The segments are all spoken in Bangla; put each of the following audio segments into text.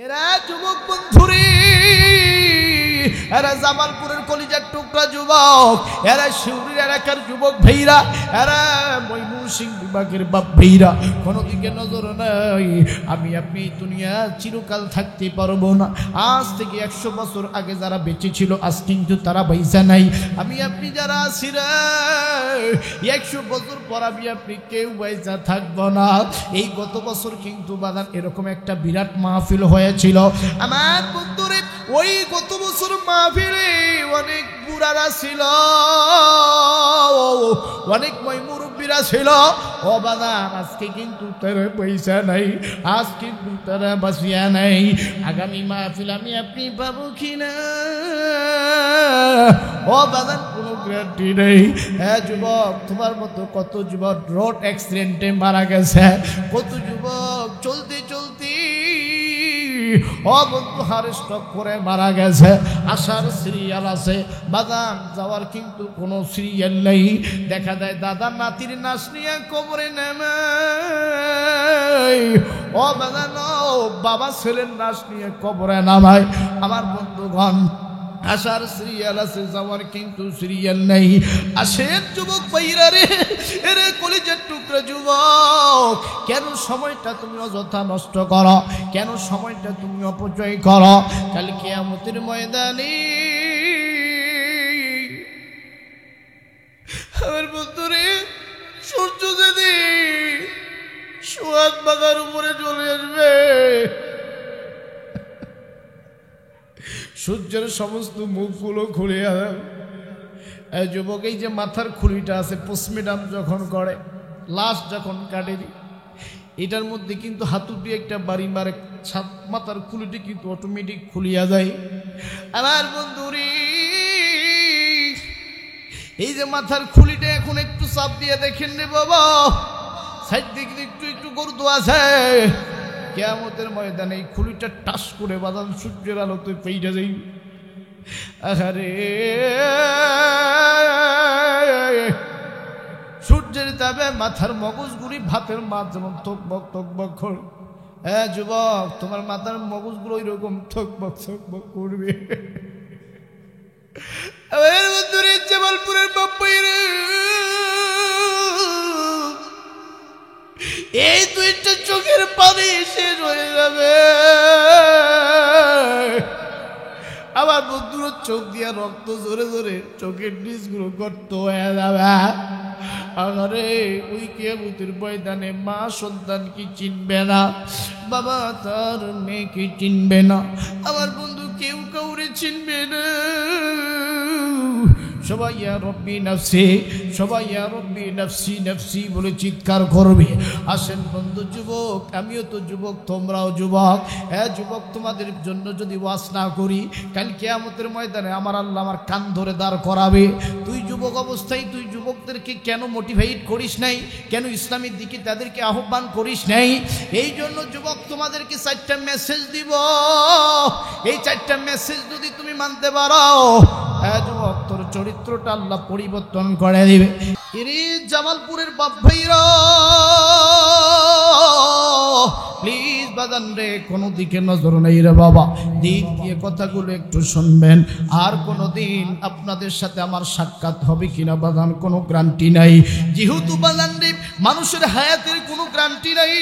এরা যুবক বন্ধুরে, এরা জামালপুরের কলিজার টুকরা যুবক, এরা শিউরির এলাকার যুবক ভাইরা, এরা ময়মনসিংহ বিভাগের বাপ ভাইরা, কোনো দিকে নজর নাই। আমি আপনি দুনিয়া চিরকাল থাকতে পারবো না। আজ থেকে 100 বছর আগে যারা বেঁচে ছিল আজ কিন্তু তারা বাইসা নাই। আমি আপনি যারা আছি রে, 100 বছর পর আমি আপনি কেউ বাইসা থাকবো না। এই গত বছর কিন্তু বাদান এরকম একটা বিরাট মাহফিল হয়েছিল আমার বন্ধুরে। ওই গত বছর মাহফিলে অনেক বুড়ারা ছিল, অনেক মুরব্বীরা ছিল। ও বাদান আজকে কিন্তু তারা পয়সা নাই, আজ কিন্তু তারা বাঁচিয়া নাই। আগামী মাহফিল আমি আপনি পাবো কিনা ও বাদান কোনো গ্যারান্টি নেই। হ্যাঁ যুবক, তোমার মতো কত যুবক রোড অ্যাক্সিডেন্টে মারা গেছে, কত যুবক চলতে চলতে ও বন্ধু হার্ট স্ট্রোক করে মারা গেছে। আসার সিরিয়াল আছে, বাদান যাওয়ার কিন্তু কোনো সিরিয়াল নেই। দেখা যায় দাদা নাতির নাচ নিয়ে কবরে নেমে, ও বাদান বাবা ছেলের নাচ নিয়ে কবরে নামায়। আমার বন্ধুগণ, আসার সিরিয়াল আছে, যাওয়ার কিন্তু সিরিয়াল নেই। আসেন যুবক ভাইরা রে, এরে কলিজার টুকরা যুবক, কেন সময়টা তুমি অযথা নষ্ট করো? কেন সময়টা তুমি অপচয় করো? কাল কিয়ামতের ময়দানে আমার বন্ধুরে সূর্য যদি সোহাগ বাগার উপরে চলে আসবে, সূর্যের সমস্ত মুখগুলো খুলে যুবক, এই যে মাথার খুলিটা আছে পোস্টমেডাম যখন করে, লাশ যখন কাটে, এটার মধ্যে কিন্তু হাতুড়ি একটা বাড়ি মারে, মাথার খুলিটি কিন্তু অটোমেটিক খুলিয়া যায়। আমার বন্ধুরে এই যে মাথার খুলিটা এখন একটু চাপ দিয়ে দেখেন রে বাবা, সাইড দিকে একটু একটু গর্ত আছে। কিয়ামতের ময়দানে এই খুলিটা টাস করে বাদান সূর্যের আলোতে পেইটা যাই। আরে সূর্যের তাপে মাথার মগজগুলি ভাতের মাছ যেমন থকবক থকবক করে, হ্যাঁ যুবক তোমার মাথার মগজগুলো ওইরকম থকবক থকবক করবে। জামালপুরের বাপ্পাইরে এই দুইটা চোখের পানি শেষ হয়ে যাবে। আমার বন্ধুর চোখ দিয়া রক্ত জোরে জোরে চোখের নিচগুলো গর্ত হয়ে যাবে। আরে ওই কিয়ামতের ময়দানে মা সন্তান কি চিনবে না, বাবা তার মেয়েকে চিনবে না, আমার বন্ধু কেউ কাউরে চিনবে না। সবাই ইয়া রব্বি নাফসি, সবাই ইয়া রব্বি নাফসি নাফসি বলে চিৎকার করবে। আসেন বন্ধু যুবক, আমিও তো যুবক, তোমরাও যুবক। হ্যাঁ যুবক, তোমাদের জন্য যদি ওয়াজ না করি, কাল কিয়ামতের ময়দানে আমার আল্লাহ আমার কান ধরে দাঁড় করাবে। তুই যুবক অবস্থায় তুই যুবকদেরকে কেন মোটিভেট করিস নাই? কেন ইসলামের দিকে তাদেরকে আহ্বান করিস নাই? এই জন্য যুবক তোমাদেরকে 4টা মেসেজ দিব। এই 4টা মেসেজ যদি তুমি মানতে পারো, হ্যাঁ যুবক তোর চরিত্রটা আল্লাহ পরিবর্তন করে দিবে। এরে জামালপুরের বাপ ভাইরা, প্লিজ বাদান রে, কোনো দিকে নজর নেই রে বাবা, দিন দিয়ে কথাগুলো একটু শুনবেন। আর কোনো দিন আপনাদের সাথে আমার সাক্ষাৎ হবে কিনা বাদান কোনো গ্যারান্টি নাই। যেহেতু বাদান রে মানুষের হায়াতের কোনো গ্যারান্টি নাই,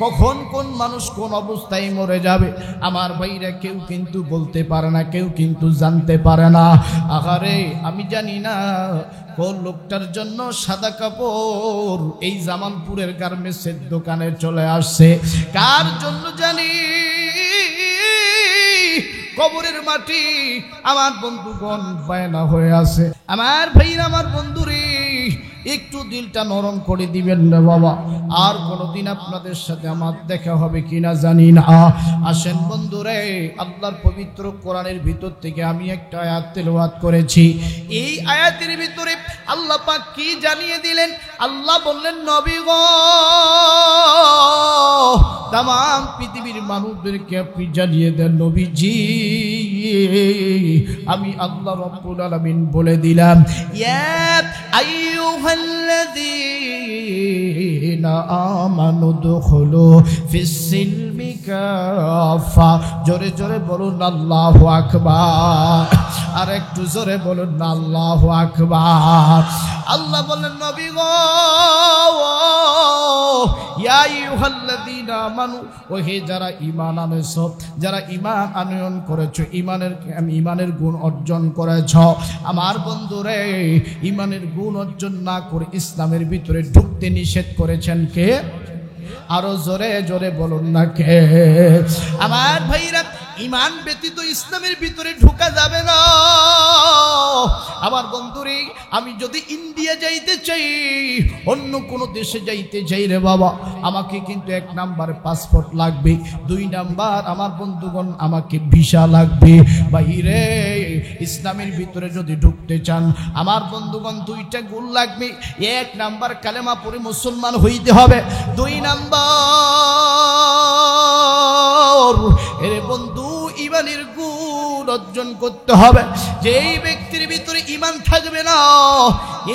কখন কোন মানুষ কোন অবস্থায় মরে যাবে আমার ভাইরা কেউ কিন্তু বলতে পারে না, কেউ কিন্তু জানতে পারে না। আহারে আমি জানি না কোন লোকটার জন্য সাদা কাপড় এই জামালপুরের গার্মেন্টসের দোকানে চলে আসছে, কার জন্য জানি কবরের মাটি আমার বন্ধুগণ বায়না হয়ে আছে। আমার ভাইরা, আমার বন্ধুরে একটু দিলটা নরম করে দিবেন না বাবা। আর কোনোদিন আপনাদের সাথে আমার দেখা হবে কিনা জানি না। আসেন বন্ধুরে, আল্লাহর পবিত্র কোরআনের ভিতর থেকে আমি একটা আয়াত তেলাওয়াত করেছি। এই আয়াতের ভিতরে আল্লাহ পাক কি জানিয়ে দিলেন? আল্লাহ বললেন, নবী গো, তাম পৃথিবীর মানুষদেরকে আপনি জানিয়ে দেন, নবীজি আমি আল্লাহ রাব্বুল আলামিন বলে দিলাম, আইয়ুহাল্লাযীনা আমানু দুখুলু ফিস-সিলমি কাফা। জোরে জোরে বলুন আল্লাহু আকবার। আর একটু জোরে বলুন আল্লাহু আকবার। আল্লাহ বলেন নবী গো, ইয়া আইয়ুহাল্লাযীনা আমানু, ওহে যারা ঈমান আনছো, যারা ঈমান আনয়ন করেছো, ঈমানের গুণ অর্জন করেছো, আমার বন্ধুরে ঈমানের গুণ অর্জন না করে ইসলামের ভিতরে ঢুকতে নিষেধ করেছেন কে? আরো জোরে জোরে বলুন না কে? আমার ভাইরা, ঈমান ব্যতীত ইসলামের ভিতরে ঢোকা যাবে না। আমার বন্ধুরে, আমি যদি ইন্ডিয়া যাইতে চাই, অন্য কোনো দেশে যাইতে চাই রে বাবা, আমাকে কিন্তু 1 নাম্বার পাসপোর্ট লাগবে, 2 নাম্বার আমার বন্ধুগণ আমাকে ভিসা লাগবে। বাইরে ইসলামের ভিতরে যদি ঢুকতে চান আমার বন্ধুগণ 2টা গুণ লাগবে। 1 নাম্বার কালেমা পড়ে মুসলমান হইতে হবে। 2 নাম্বার এরে বন্ধু ঈমানের গুণ অর্জন করতে হবে। যেই ব্যক্তির ভিতরে ঈমান থাকবে না,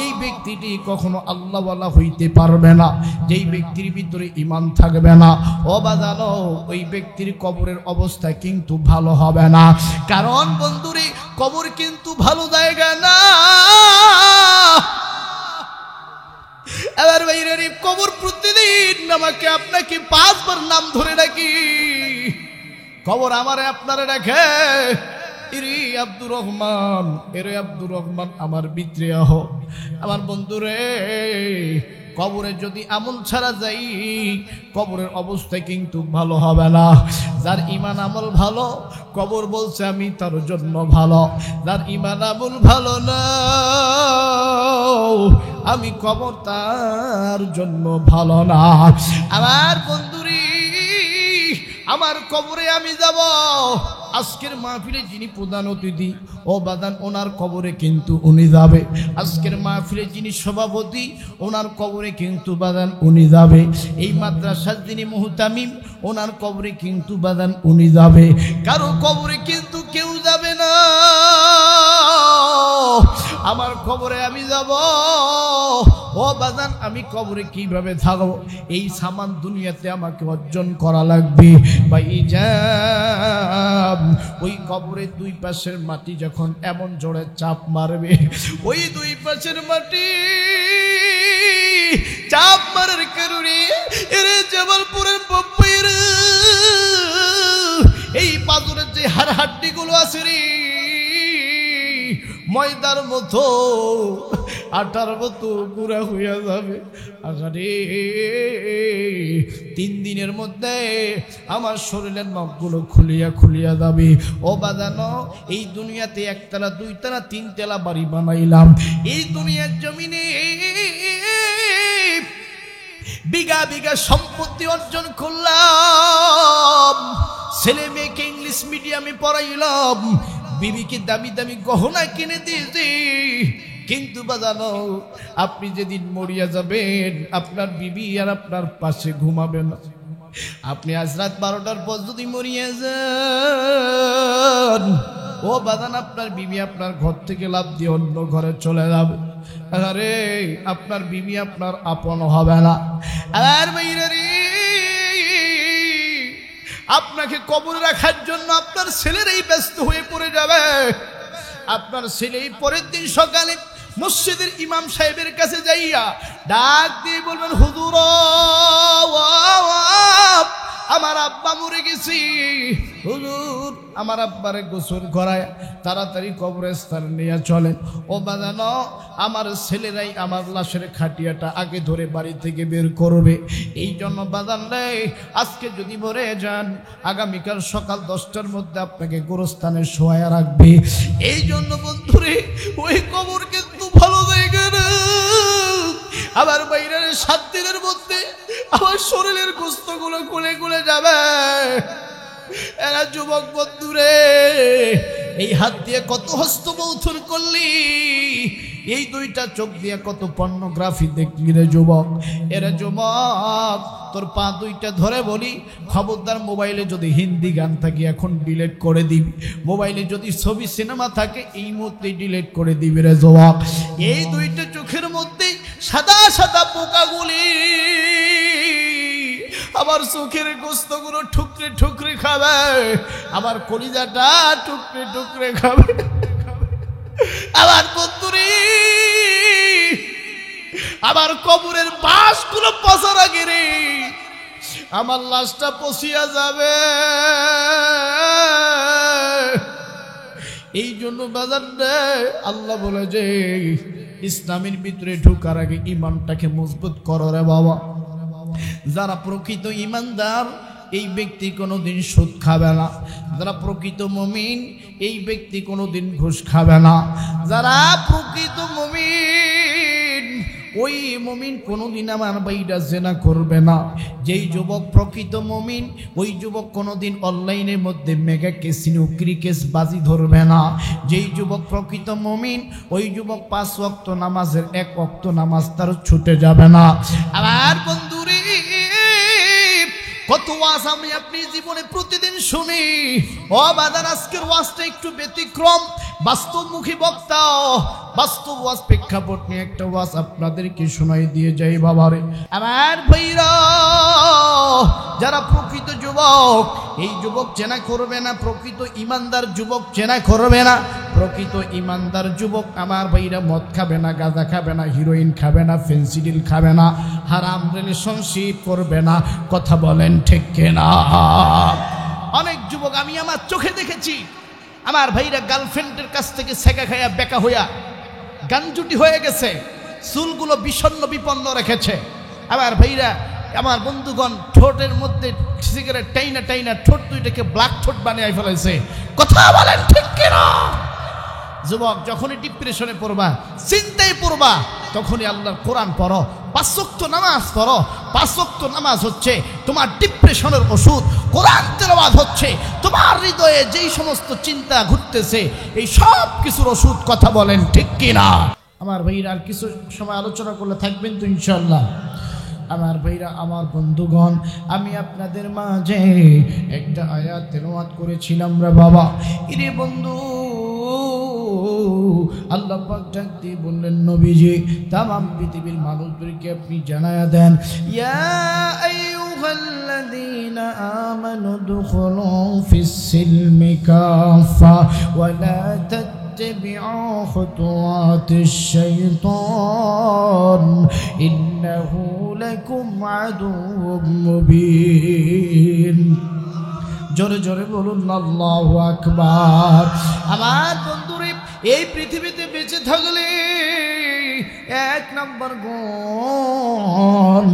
এই ব্যক্তিটি কখনো আল্লাহওয়ালা হইতে পারবে না। যেই ব্যক্তির ভিতরে ঈমান থাকবে না, ও বাজানো, ওই ব্যক্তির কবরের অবস্থা কিন্তু ভালো হবে না। কারণ বন্ধুরে, কবর কিন্তু ভালো জায়গা না। এবার বাইরে কবর প্রতিদিন আমাকে আপনাকে 5 বার নাম ধরে ডাকি, কবর আমারে আপনারে ডাকে, ইরে আব্দুর রহমান, এরে আব্দুর রহমান, আমার ভিতরে আহ। আমার বন্ধুরে, কবরে যদি আমল ছাড়া যাই, কবরের অবস্থা কিন্তু ভালো হবে না। যার ঈমান আমল ভালো, কবর বলছে আমি তার জন্য ভালো। যার ঈমান আমল ভালো না, আমি কবর তার জন্য ভালো না। আমার বন্ধুরি, আমার কবরে আমি যাব। আজকের মাহফিলে যিনি প্রধান অতিথি, ও বাদান, ওনার কবরে কিন্তু উনি যাবে। আজকের মাহফিলে যিনি সভাপতি, ওনার কবরে কিন্তু বাদান উনি যাবে। এই মাদ্রাসার যিনি মুহতামিম, ওনার কবরে কিন্তু বাদান উনি যাবে। কারো কবরে কিন্তু কেউ যাবে না। আমার কবরে আমি যাব। ও বাদান, আমি কবরে কিভাবে থাকবো? এই সামান দুনিয়াতে আমাকে অর্জন করা লাগবে। ভাইজান, ওই কবরের 2 পাশের মাটি যখন এমন জোরে চাপ মারবে, ওই 2 পাশের মাটি চাপ মারার কারণে এরে জামালপুরের বব্বইর এই পাথরের যে হাড়হাড্ডি গুলো আছে রে, ময়দার মতো, আটার মতো গুঁড়া হইয়া যাবে। আরে 3 দিনের মধ্যে আমার শরীরের নখগুলো খুলিয়া খুলিয়া যাবে। ও বাজানো, এই দুনিয়াতে 1 তলা 2 তলা 3 তলা বাড়ি বানাইলাম। এই দুনিয়ার জমিনে বিঘা বিঘা সম্পত্তি অর্জন করলাম। ছেলে মেয়েকে ইংলিশ মিডিয়ামে পড়াইলাম, বিবিকে দামি দামি গহনা কিনে দিয়েছি। কিন্তু বাজানো, আপনি যেদিন মরিয়া যাবেন, আপনার বিবি আর আপনার পাশে ঘুমাবে না। আপনি আজ রাত 12টার পর যদি মরিয়া যান, ও বাজান, আপনার বিবি আপনার ঘর থেকে লাফ দিয়ে অন্য ঘরে চলে যাবে। আরে আপনার বিবি আপনার আপন হবে না। আর বাইরে রে, আপনাকে কবর রাখার জন্য আপনার ছেলেরাই ব্যস্ত হয়ে পড়ে যাবে। আপনার ছেলেই পরের দিন সকালে মসজিদের ইমাম সাহেবের কাছে যাইয়া ডাক দিয়ে বলবেন, হুজুর, আমার আব্বা মরে গেছি, হুজুর আমার আব্বারে গোসল করায় তাড়াতাড়ি কবরস্থানে নিয়ে চলেন। ও বাজানো, আমার ছেলেরাই আমার লাশের খাটিয়াটা আগে ধরে বাড়ি থেকে বের করবে। এই জন্য বাজান রে, আজকে যদি মরে যান, আগামীকাল সকাল 10টার মধ্যে আপনাকে গোরস্থানে শোয়া রাখবে। এই জন্য বন্ধুরে, ওই কবর কিন্তু ভালো জায়গা না। আবার বাইরের 7 দিনের মধ্যে আমার শরীরের গোস্তগুলো খুলে খুলে যাবে। এরা যুবক বন্ধুরে, এই হাত দিয়ে কত হস্তমৈথুন করলি, এই দুইটা চোখ দিয়ে কত পর্নোগ্রাফি দেখলি রে যুবক। এরে যুবক, তোর পা দুইটা ধরে বলি, খবরদার মোবাইলে যদি হিন্দি গান থাকে এখন ডিলিট করে দিবি, মোবাইলে যদি ছবি সিনেমা থাকে এই মুহূর্তে ডিলিট করে দিবি রে যুবক। এই দুইটা চোখের মধ্যে সাদা সাদা পোকাগুলি আবার চোখের গোস্তগুলো ঠুকরে ঠুকরে খাবে, আবার কলিজাটা টুকরে টুকরে খাবে। আবার বন্ধুরে, আবার কবরের বাঁশগুলো পচার আগে রে আমার লাশটা পচিয়া যাবে। এই জন্য বাজার রে আল্লাহ বলে যে ইসলামের ভিতরে ঢোকার আগে ইমানটাকে মজবুত করো রে বাবা। যারা প্রকৃত ইমানদার এই ব্যক্তি কোনোদিন সুদ খাবে না, যারা প্রকৃত মুমিন এই ব্যক্তি কোনোদিন ঘুষ খাবে না, যারা প্রকৃত মুমিন ওই মুমিন কোনোদিন আমার বাইরা জেনা করবে না। যেই যুবক প্রকৃত মুমিন ওই যুবক কোনোদিন অনলাইনের মধ্যে মেগা ক্যাসিনো ক্রিকেট বাজি ধরবে না। যেই যুবক প্রকৃত মুমিন ওই যুবক 5 ওয়াক্ত নামাজের 1 ওয়াক্ত নামাজ তার ছুটে যাবে না। আবার বন্ধুরে, কত ওয়াজ আমি আপনি জীবনে প্রতিদিন শুনি। ও বাদান, আজকের ওয়াজটা একটু ব্যতিক্রম, বাস্তবমুখী বক্তা, বাস্তব ওয়াজ প্রেক্ষাপট নিয়ে একটা ওয়াজ আপনাদেরকে শোনাই দিয়ে যাই বাবারে। আমার ভাইরা, যারা প্রকৃত যুবক এই যুবক চেনা করবে না, প্রকৃত ইমানদার যুবক চেনা করবে না। প্রকৃত ইমানদার যুবক আমার ভাইরা মদ খাবে না, গাঁজা খাবে না, হিরোইন খাবে না, ফেন্সিডিল খাবে না, হারাম রিলেশনশিপ করবে না। কথা বলেন ঠিক কিনা? অনেক যুবক আমি আমার চোখে দেখেছি, আমার ভাইরা গার্লফ্রেন্ডের কাছ থেকে সেকা খাইয়া বেকা হইয়া গানজুটি হয়ে গেছে, চুলগুলো বিষণ্ণ বিপন্ন রেখেছে। আমার ভাইরা, আমার বন্ধুগণ ঠোঁটের মধ্যে সিগারেট টাইনা টাইনা ঠোঁট দুইটাকে ব্ল্যাক ঠোঁট বানিয়ে ফেলেছে। কথা বলেন ঠিক কিনা? যুবক, যখনই ডিপ্রেশনে পড়বা, চিন্তায় পড়বা, তখনই আল্লাহর কোরআন পড়ো, 5 ওয়াক্ত নামাজ পড়ো। 5 ওয়াক্ত নামাজ হচ্ছে তোমার ডিপ্রেশনের ওষুধ, কোরআন তেলাওয়াত হচ্ছে তোমার হৃদয়ে যেই সমস্ত চিন্তা ঘুরতেছে এই সব কিছুর ওষুধ। কথা বলেন ঠিক কিনা? আমার ভাইরা, আর কিছু সময় আলোচনা করলে থাকবেন তো ইনশাআল্লাহ। আমার ভাইরা, আমার বন্ধুগণ, আমি আপনাদের মাঝে একটা আয়াত তেলাওয়াত করেছিলাম রে বাবা। ইরে বন্ধু, আল্লাহ পাক ডাক দিয়ে বললেন, নবীজি তামাম পৃথিবীর মানুষদেরকে আপনি জানায়া দেন, ইয়া আইয়ুহাল্লাযীনা আমানু দুখুলু ফিস-সিলমি কাফা ওয়া লা اتبعوا خطوات الشيطان إنه لكم عدو مبين। জোরে জোরে বলুন আল্লাহু আকবার। আমার বন্ধুরে, এই পৃথিবীতে বেঁচে থাকলে 1 নম্বর গুণ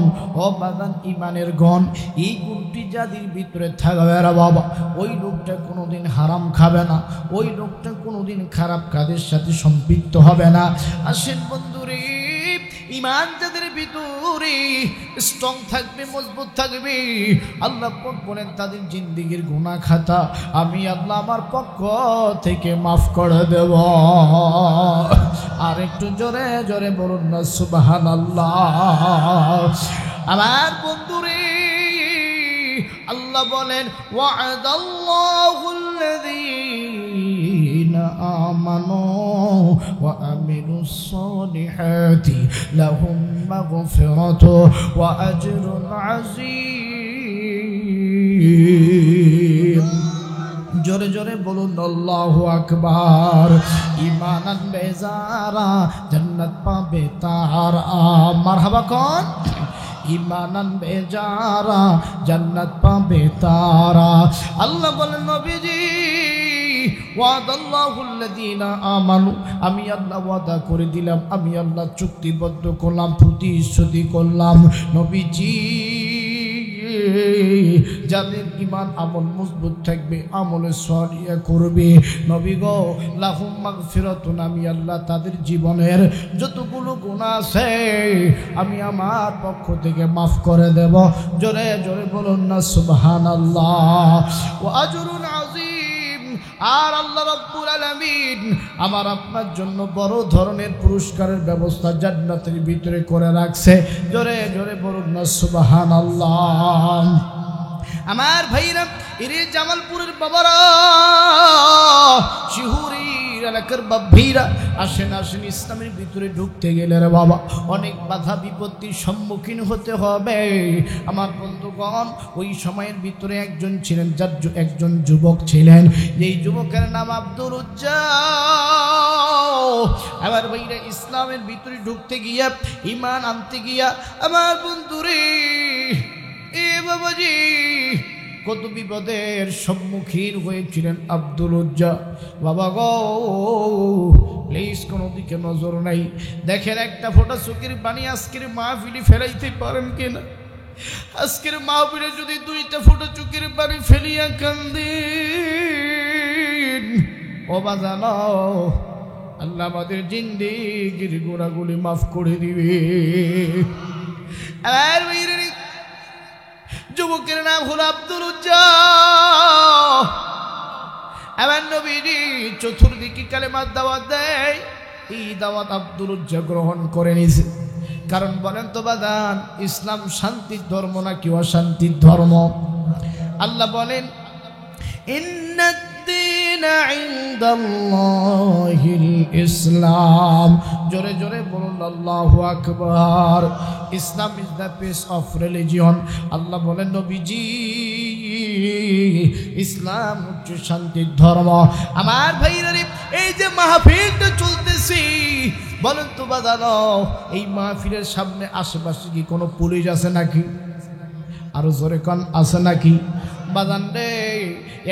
ও বাগান ইমানের গুণ। এই গুণটি যাদের ভিতরে থাকবে রে বাবা, ওই লোকটা কোনোদিন হারাম খাবে না, ওই লোকটা কোনোদিন খারাপ কাজের সাথে সম্পৃক্ত হবে না। আসেন বন্ধুরে, ইমান যাদের ভিতরে স্ট্রং থাকবে, মজবুত থাকবে, আল্লাহ পাক বলেন তাদের জিন্দেগির গুনাহ খাতা আমি আল্লাহ আমার পক্ষ থেকে মাফ করে দেব। আর একটু জোরে জোরে বলুন না সুবহানাল্লাহ। আমার বন্ধুরে, আল্লাহ বলেন, ওয়া'দাল্লাহুল্লাযীনা আমানু ওয়া আমিলুস সালিহাতি লাহুম মাগফিরাতু ওয়া আজরুন আযীম। জোরে জোরে বলুন আল্লাহু আকবার। ঈমান আনবে যারা জান্নাত পাবে তারা। মারহাবা কোন? ঈমান আনবে যারা জান্নাত পাবে তারা। আল্লাহ বলেন, নবীজি ওয়াদাল্লাহুল্লাযীনা আমানু, আমি আল্লাহ ওয়াদা করে দিলাম, আমি আল্লাহ চুক্তিবদ্ধ করলাম, প্রতিশ্রুতি করলাম, নবীজি যাদের ঈমান আমল মজবুত থাকবে, আমলে সালিহা করবে, নবী গো লাহুম মাগফিরাতুন, আমি আল্লাহ তাদের জীবনের যতগুলো গুনাহ আছে আমি আমার পক্ষ থেকে মাফ করে দেব। জোরে জোরে বলুন না সুবহানাল্লাহ। ওয়া আজরুন আযীম, আর আল্লাহ রাব্বুল আলামিন আমার আপনার জন্য বড় ধরনের পুরস্কারের ব্যবস্থা জান্নাতের ভিতরে করে রাখছে। জোরে জোরে বলুন না সুবহানাল্লাহ। আমার ভাইরা, এরে জামালপুরের বাবারা, শিহুরি এলাকার বাভীরা, আসেন আসেন, ইসলামের ভিতরে ঢুকতে গেলে রে বাবা অনেক বাধা বিপত্তির সম্মুখীন হতে হবে। আমার বন্ধুগণ, ওই সময়ের ভিতরে একজন ছিলেন, যার একজন যুবক ছিলেন, এই যুবকের নাম আব্দুল উজ্জা। আমার ভাইরা, ইসলামের ভিতরে ঢুকতে গিয়া, ঈমান আনতে গিয়া, আমার বন্ধুরে এ বাবাজি কত বিপদের সম্মুখীন হয়েছিলেন আব্দুল উজ্জা। বাবা গো, প্লিজ কোনো দিকে নজর নাই, দেখেন একটা ফোঁটা চোখের পানি আজকের মাহফিলে ফেলাইতে পারেন কিনা। আজকের মাহফিলে যদি দুইটা ফোঁটা চোখের পানি ফেলিয়া কান্দেন, ও বাজানো, আল্লাহ আমাদের জিন্দেগির গুনাহগুলি মাফ করে দিবে। আর যুবকের নাম হলো আব্দুল উজ্জা। আমার নবীজি চতুর্দিকে কালেমার দাওয়াত দেয়, এই দাওয়াত আব্দুল উজ্জা গ্রহণ করে নিয়েছে। কারণ বলেন তো বাদান, ইসলাম শান্তির ধর্ম নাকি অশান্তির ধর্ম? আল্লাহ বলেন, ইসলাম। জোরে জোরে বলুন আল্লাহু আকবার। Islam is the peace of religion. Allah বলেন, নবীজি ইসলাম হচ্ছে শান্তির ধর্ম। আমার ভাইরা, এই যে মাহফিলটা চলতেছি, বলেন তো বাদানো, এই মাহফিলের সামনে আশেপাশে কি কোনো পুলিশ আছে নাকি? আরো জোরে কোন আছে নাকি? বাজান রে,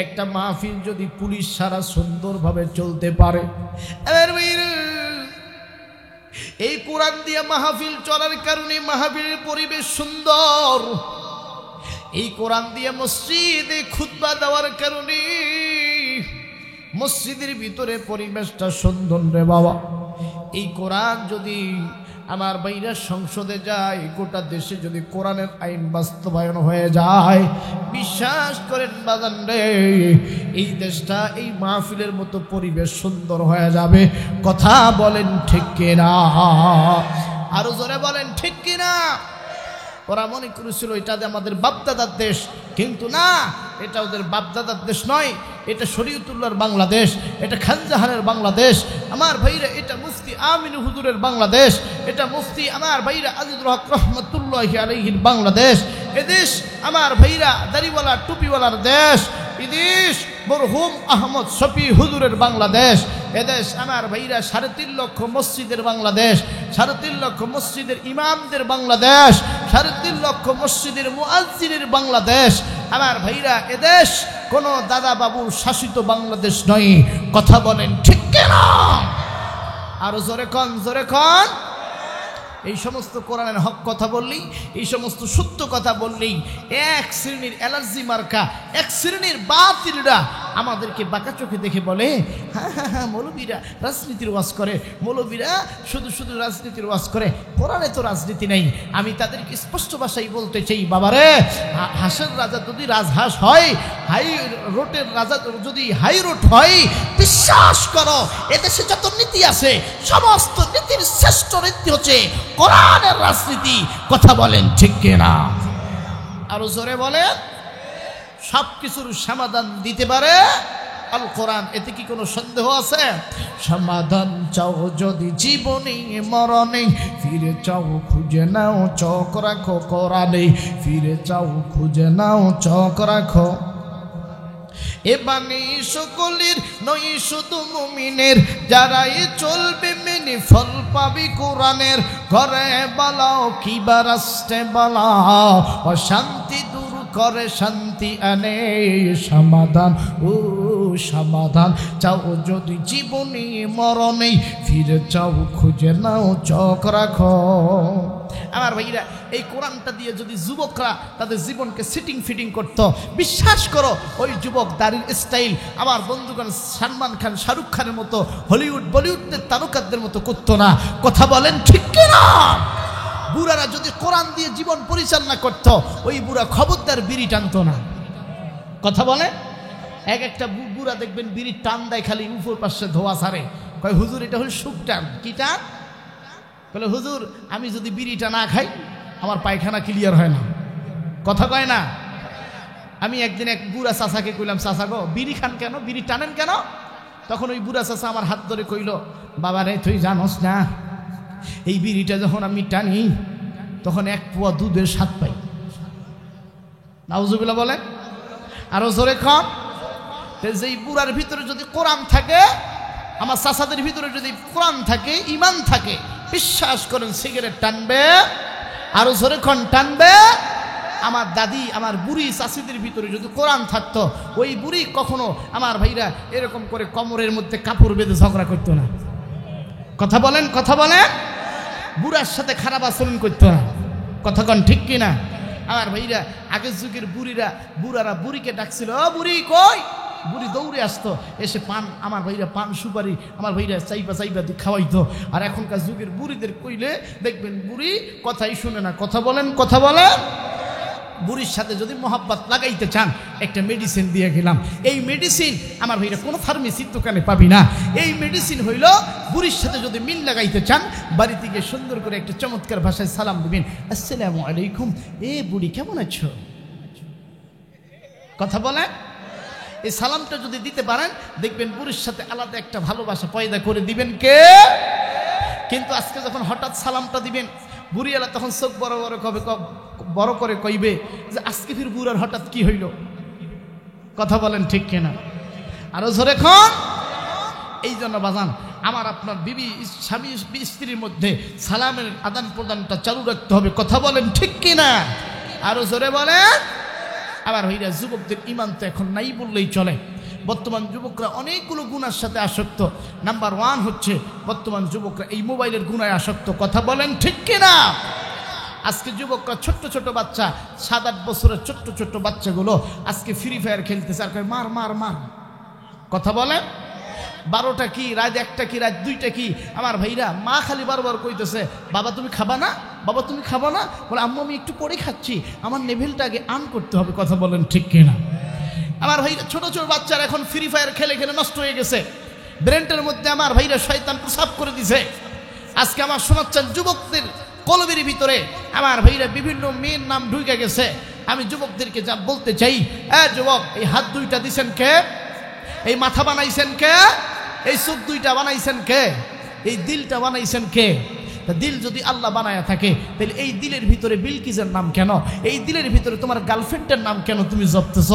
একটা মাহফিল যদি পুলিশ সারা সুন্দরভাবে চলতে পারে, এই কোরআন দিয়ে মাহফিল চলার কারণে মাহফিলের পরিবেশ সুন্দর। এই কোরআন দিয়ে মসজিদে খুতবা দেওয়ার কারণে মসজিদের ভিতরে পরিবেশটা সুন্দর রে বাবা। এই কোরআন যদি আমার বাইরা সংসদে যায়, গোটা দেশে যদি কোরআনের আইন বাস্তবায়ন হয়ে যায়, বিশ্বাস করেন বাজান রে, এই দেশটা এই মাহফিলের মতো পরিবেশ সুন্দর হয়ে যাবে। কথা বলেন ঠিক কিনা? আরো জোরে বলেন ঠিক কিনা? ওরা মনে করেছিল এটা আমাদের বাপদাদার দেশ, কিন্তু না, এটা ওদের বাপদাদার দেশ নয়, এটা শরীয়তুল্লাহর বাংলাদেশ, এটা খানজাহানের বাংলাদেশ। আমার ভাইরা, এটা মুফতি আমিনু হুজুরের বাংলাদেশ, এটা মুফতি আমার ভাইরা আজিজুল হক রহমতুল্লাহি আলাইহির বাংলাদেশ। এদেশ আমার ভাইরা দাড়িওয়ালা টুপিওয়ালার দেশ। এদেশ মরহুম আহমদ শফি হুজুরের বাংলাদেশ। এদেশ আমার ভাইরা 3.5 লক্ষ মসজিদের বাংলাদেশ, 3.5 লক্ষ মসজিদের ইমামদের বাংলাদেশ, 3.5 লক্ষ মসজিদের মুয়াজ্জিনের বাংলাদেশ। আমার ভাইরা, এদেশ কোনো দাদা বাবুর শাসিত বাংলাদেশ নয়। কথা বলেন ঠিক কিনা? আরো জোরে কন, জোরে কন। এই সমস্ত কোরআনের হক কথা বললেই, এই সমস্ত সত্য কথা বললেই এক শ্রেণীর অ্যালার্জি মার্কা, এক শ্রেণীর বাতিলরা আমাদেরকে বাঁকা চোখে দেখে বলে, হ্যাঁ হ্যাঁ হ্যাঁ, মৌলবীরা রাজনীতির ওয়াজ করে, মৌলবীরা শুধু শুধু রাজনীতির ওয়াজ করে, কোরআনে তো রাজনীতি নেই। আমি তাদেরকে স্পষ্ট ভাষায় বলতে চাই, বাবারে, হাঁসের রাজা যদি রাজহাঁস হয়, হাই রোটের রাজা যদি হাই রোড হয়, বিশ্বাস করো এদেশে যত নীতি আছে সমস্ত নীতির শ্রেষ্ঠ নীতি হচ্ছে কোরআনের রাজনীতি। কথা বলেন ঠিক কিনা? আরো জোরে বলেন। সব কিছুর সমাধান দিতে পারে আল কোরআন, এতে কি কোনো সন্দেহ আছে? সমাধান চাও যদি জীবনে মরণে, ফিরে চাও খুঁজে নাও চোখ রাখো কোরআনে, ফিরে চাও খুঁজে নাও চোখ রাখো। এ বাণী সকলের নয় শুধু মুমিনের, যারাই চলবে মেনে ফল পাবি কোরআনের। ঘরে বালাও কিবা রাষ্ট্রে বালাও, অশান্তি দূর করে শান্তি আনে। সমাধান ও সমাধান চাও যদি জীবনে মরণে, ফিরে চাও খুঁজে নাও চোখ রাখো। আমার ভাইরা, এই কোরআনটা দিয়ে যদি যুবকরা তাদের জীবনকে সিটিং ফিটিং করত, বিশ্বাস করো ওই যুবক দাড়ির স্টাইল আমার বন্ধুগণ সালমান খান, শাহরুখ খানের মতো হলিউড বলিউডের তারকাদের মতো করতো না। কথা বলেন ঠিক কিনা? বুড়ারা যদি কোরআন দিয়ে জীবন পরিচালনা করত, ওই বুড়া খবরদার বিড়ি টানতো না। কথা বলে এক একটা বুড়া দেখবেন বিড়ির টান দেয়, খালি উপর পাশে ধোয়া ছাড়ে। কয় হুজুর এটা হল সুখ টান। কি টান? বলে হুজুর আমি যদি বিড়িটা না খাই আমার পায়খানা ক্লিয়ার হয় না। কথা কয় না? আমি একদিন এক বুড়া চাচাকে কইলাম, চাচা গো বিড়ি খান কেন, বিড়ি টানেন কেন? তখন ওই বুড়া চাচা আমার হাত ধরে কইল, বাবা রে তুই জানোস না এই বিড়িটা যখন আমি টানি তখন এক পোয়া দুধের স্বাদ পাই। নাউজুবিল্লাহ বলেন। আরো জোরে খান। যেই বুড়ার ভিতরে যদি কোরআন থাকে, আমার চাচাদের ভিতরে যদি কোরআন থাকে, ইমান থাকে, বিশ্বাস করেন সিগারেট টানবে। আরো জোরে খান, টানবে। আমার দাদি, আমার বুড়ি চাষিদের ভিতরে যদি কোরআন থাকতো, ওই বুড়ি কখনো আমার ভাইরা এরকম করে কোমরের মধ্যে কাপড় বেঁধে ঝগড়া করতো না। কথা বলেন, কথা বলেন। বুড়ার সাথে খারাপ আচরণ করতো না। কথা কন ঠিক কিনা? আমার ভাইরা আগের যুগের বুড়ারা বুড়িকে ডাকছিল, ও বুড়ি কই? বুড়ি দৌড়ে আসতো, এসে পান, আমার ভাইরা পান সুপারি আমার ভাইরা চাইবা চাইবা দিয়ে খাওয়াইতো। আর এখনকার যুগের বুড়িদের কইলে দেখবেন বুড়ি কথাই শুনে না। কথা বলেন, কথা বলেন। বুড়ির সাথে যদি মোহাব্বত লাগাইতে চান, একটা মেডিসিন দিয়ে গেলাম। এই মেডিসিন আমার ভাইরা কোনো ফার্মেসির দোকানে পাবি না। এই মেডিসিন হইল, বুড়ির সাথে যদি মিল লাগাইতে চান, বাড়িতে গিয়ে সুন্দর করে একটা চমৎকার ভাষায় সালাম দিবেন, আসসালামু আলাইকুম, এ বুড়ি কেমন আছো? কথা বলে। এই সালামটা যদি দিতে পারেন, দেখবেন বুড়ির সাথে আলাদা একটা ভালোবাসা পয়দা করে দিবেন কে? কিন্তু আজকে যখন হঠাৎ সালামটা দিবেন, বুড়িওয়ালা তখন চোখ বড় করে কইবে যে আজকে ফির বুড়ার হঠাৎ কি হইল? কথা বলেন ঠিক কিনা? আরো জোরে খন। এই জন্য বাজান আমার আপনার বিবি, স্বামী স্ত্রীর মধ্যে সালামের আদান প্রদানটা চালু রাখতে হবে। কথা বলেন ঠিক কিনা? আরো জোরে বলেন। আবার হইরা যুবকদের ইমান তো এখন নাই বললেই চলে। বর্তমান যুবকরা অনেকগুলো গুনার সাথে আসক্ত। নাম্বার 1 হচ্ছে বর্তমান যুবকরা এই মোবাইলের গুনায় আসক্ত। কথা বলেন ঠিক কিনা? আজকে যুবকরা ছোট্ট ছোট বাচ্চা, 7-8 বছরের ছোট্ট ছোট্ট বাচ্চাগুলো আজকে ফ্রি ফায়ার খেলতেছে, আর মার মার মার। কথা বলেন। 12টা কি রাত, 1টা কি রাত, 2টা কি, আমার ভাইরা মা খালি বারবার কইতেছে, বাবা তুমি খাবা না, বাবা তুমি খাবা না? বলে আম্মু আমি একটু পরে খাচ্ছি, আমার লেভেলটা আগে আন করতে হবে। কথা বলেন ঠিক কিনা? আমার ভাইরা ছোট ছোট বাচ্চারা এখন ফ্রি ফায়ার খেলে খেলে নষ্ট হয়ে গেছে। ব্রেনটার মধ্যে আমার ভাইরা শয়তান প্রসাব করে দিছে। আজকে আমার শোনাচ্ছেন যুবকদের কলবের ভিতরে আমার ভাইরা বিভিন্ন মেয়ের নাম ঢুকে গেছে। আমি যুবকদেরকে যা বলতে চাই, যুবক এই হাত 2টা দিছেন কে? এই মাথা বানাইছেন কে? এই চোখ 2টা বানাইছেন কে? এই দিলটা বানাইছেন কে? দিল যদি আল্লাহ বানায়া থাকে, তাহলে এই দিলের ভিতরে বিলকিসের নাম কেন? এই দিলের ভিতরে তোমার গার্লফ্রেন্ডের নাম কেন তুমি জপতেছ?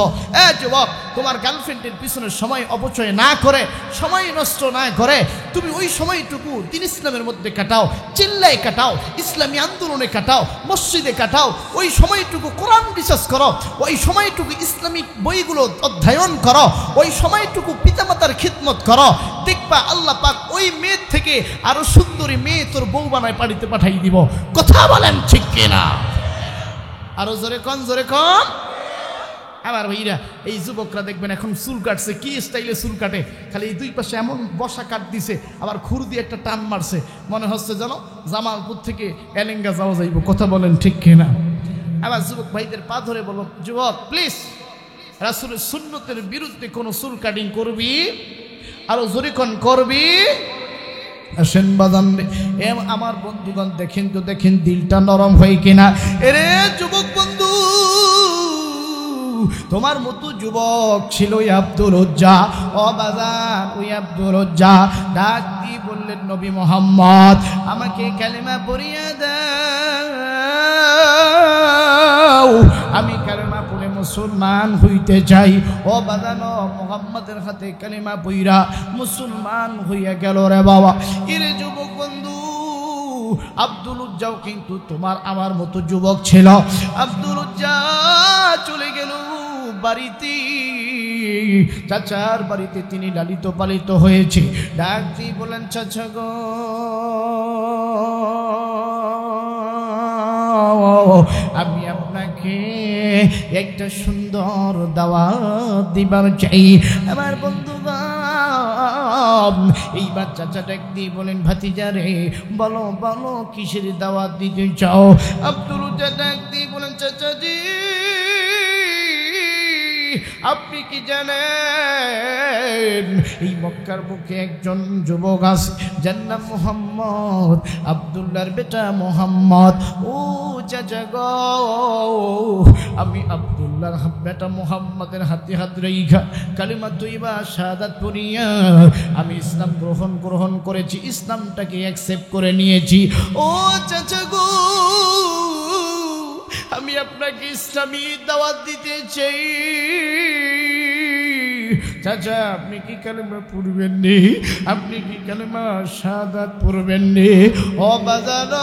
যুবক, তোমার গার্লফ্রেন্ডের পিছনে সময় অপচয় না করে, সময় নষ্ট না করে, তুমি ওই সময়টুকু দিন ইসলামের মধ্যে কাটাও, চিল্লায় কাটাও, ইসলামী আন্দোলনে কাটাও, মসজিদে কাটাও। ওই সময়টুকু কোরআন রিসার্চ করো, ওই সময়টুকু ইসলামিক বইগুলো অধ্যয়ন করো, ওই সময়টুকু পিতামাতার খিদমত করো। দেখবা আল্লাহ পাক ওই মেয়ের থেকে আরো সুন্দরী মেয়ে তোর বউ বানায় বাড়িতে পাঠাই দিব। কথা বলেন ঠিক কিনা? আরো জোরে কন, জোরে কন। আমার ভাইরা এই যুবকরা দেখবেন এখন চুল কাটছে, কি স্টাইলে চুল কাটে, খালি এই 2 পাশে এমন বসা কাট দিছে, আবার খুর দিয়ে একটা টান মারছে, মনে হচ্ছে যেন জামালপুর থেকে এলেঙ্গা যাওয়া যাইব। কথা বলেন ঠিক কিনা? আবার যুবক ভাইদের পা ধরে বলো, যুবক প্লিজ রাসূলের সুন্নতের বিরুদ্ধে কোন চুল কাটিং করবি? আরো জোরে কোন করবি? আসেন বাজান রে আমার বন্ধুগণ, দেখেন তো, দেখেন দিলটা নরম হয় কিনা। এরে যুবক বন্ধু, তোমার মতো যুবক ছিল ওই আব্দুল উজ্জা। ও বাজান, ওই আব্দুল উজ্জা ডাক দিয়ে বললেন, নবী মুহাম্মদ আমাকে কালেমা পড়িয়ে দাও, আমি কালেমা পড়ে মুসলমান হইতে চাই। ও বাজান, মুহাম্মদের হাতে কালেমা পইরা মুসলমান হইয়া গেল রে বাবা। এরে যুবক বন্ধু, আব্দুল উজ্জাও কিন্তু তোমার আমার মতো যুবক ছিল। আব্দুল উজ্জা চলে গেল বাড়িতে, চাচার বাড়িতে তিনি লালিত পালিত হয়েছে। ডাক দিয়ে বলেন, চাচা গো আমি আপনাকে একটা সুন্দর দাওয়াত দিবার চাই। আমার বন্ধুগণ এইবার চাচা ডাক দিয়ে বলেন, ভাতিজা রে বলো বলো কিসের দাওয়াত দিতে চাও? আব্দুল উজ্জা ডাক দিয়ে বলেন, চাচাজি আপনি কি জানেন এই মক্কার বুকে একজন যুবক আছে যার নাম মুহাম্মদ, আব্দুল্লাহর বেটা মুহাম্মদ। ও চাচা গো, আমি আব্দুল্লাহর বেটা মুহাম্মাদের হাতে হাত রেখা কালিমা তৈবা শাহাদাত পড়িয়া আমি ইসলাম গ্রহণ করেছি, ইসলামটাকে অ্যাকসেপ্ট করে নিয়েছি। ও চাচা গো, আমি আপনাকে ইসলামী দাওয়াত দিতে চাই। চাচা আপনি কি কালেমা পড়বেন নি? আপনি কি কালেমা শাহাদাত পড়বেন নি? ও বাজার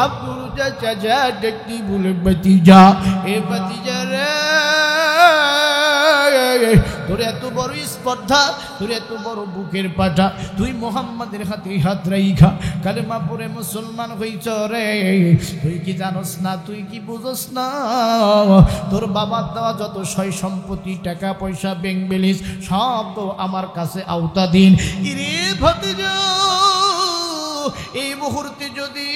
আব্দুল চাচা দেখি বলে বাতিজা, এ বাতিজা রে, তোর এত বড় স্পর্ধা, তোর এত বড় বুকের পাটা, তুই মোহাম্মদের হাতে হাত রাইখা কালেমা পড়ে মুসলমান হইছ রে। তুই কি জানোস না, তুই কি বুঝোস না, তোর বাবার দেওয়া যত সয় সম্পত্তি, টাকা পয়সা, ব্যাংক ব্যালেন্স সব তো আমার কাছে আওতাধীন। ইরে ভাতিজা, এই মুহূর্তে যদি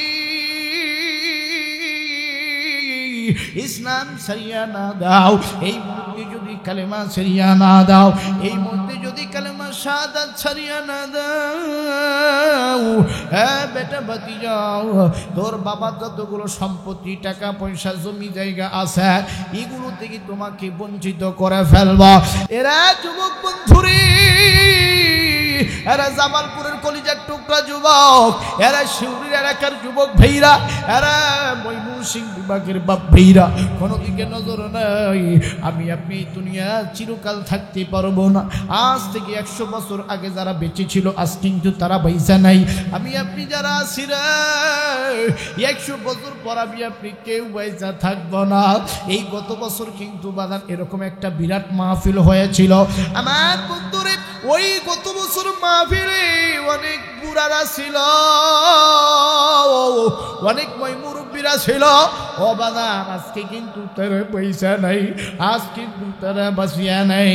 ইসলাম সারিয়া না দাও, এই মুহূর্তে যদি কালেমা সারিয়া না দাও, এই মুহূর্তে যদি কালেমা শাহাদাত সারিয়া না দাও, হ্যাঁ বেটা ভাতিজা, তোর বাবার যতগুলো সম্পত্তি, টাকা পয়সা, জমি জায়গা আছে, এগুলো থেকে তোমাকে বঞ্চিত করে ফেলবা। এরা যুবক বন্ধুরে, এরা জামালপুরের কলিজার টুকরা যুবক, এরা শিউরির এলাকার যুবক ভাইরা, এরা ময়মনসিংহ বিভাগের বাপ ভাইরা, কোনো দিকে নজর নাই। আমি আপনি দুনিয়া চিরকাল থাকতে পারবো না। আজ থেকে 100 বছর আগে যারা বেঁচে ছিল আজ কিন্তু তারা বাইসা নাই। আমি আপনি যারা আছি রে, 100 বছর পর আমি আপনি কেউ বাইসা থাকবো না। এই গত বছর কিন্তু বাজার এরকম একটা বিরাট মাহফিল হয়েছিল আমার বন্ধুরে। ওই গত বছর মাহফিলে অনেক বুড়ারা ছিল, অনেক মুরব্বীরা ছিল। ও বাজার আজকে কিন্তু তারা পয়সা নাই, আজ কিন্তু তারা বাঁচিয়া নাই।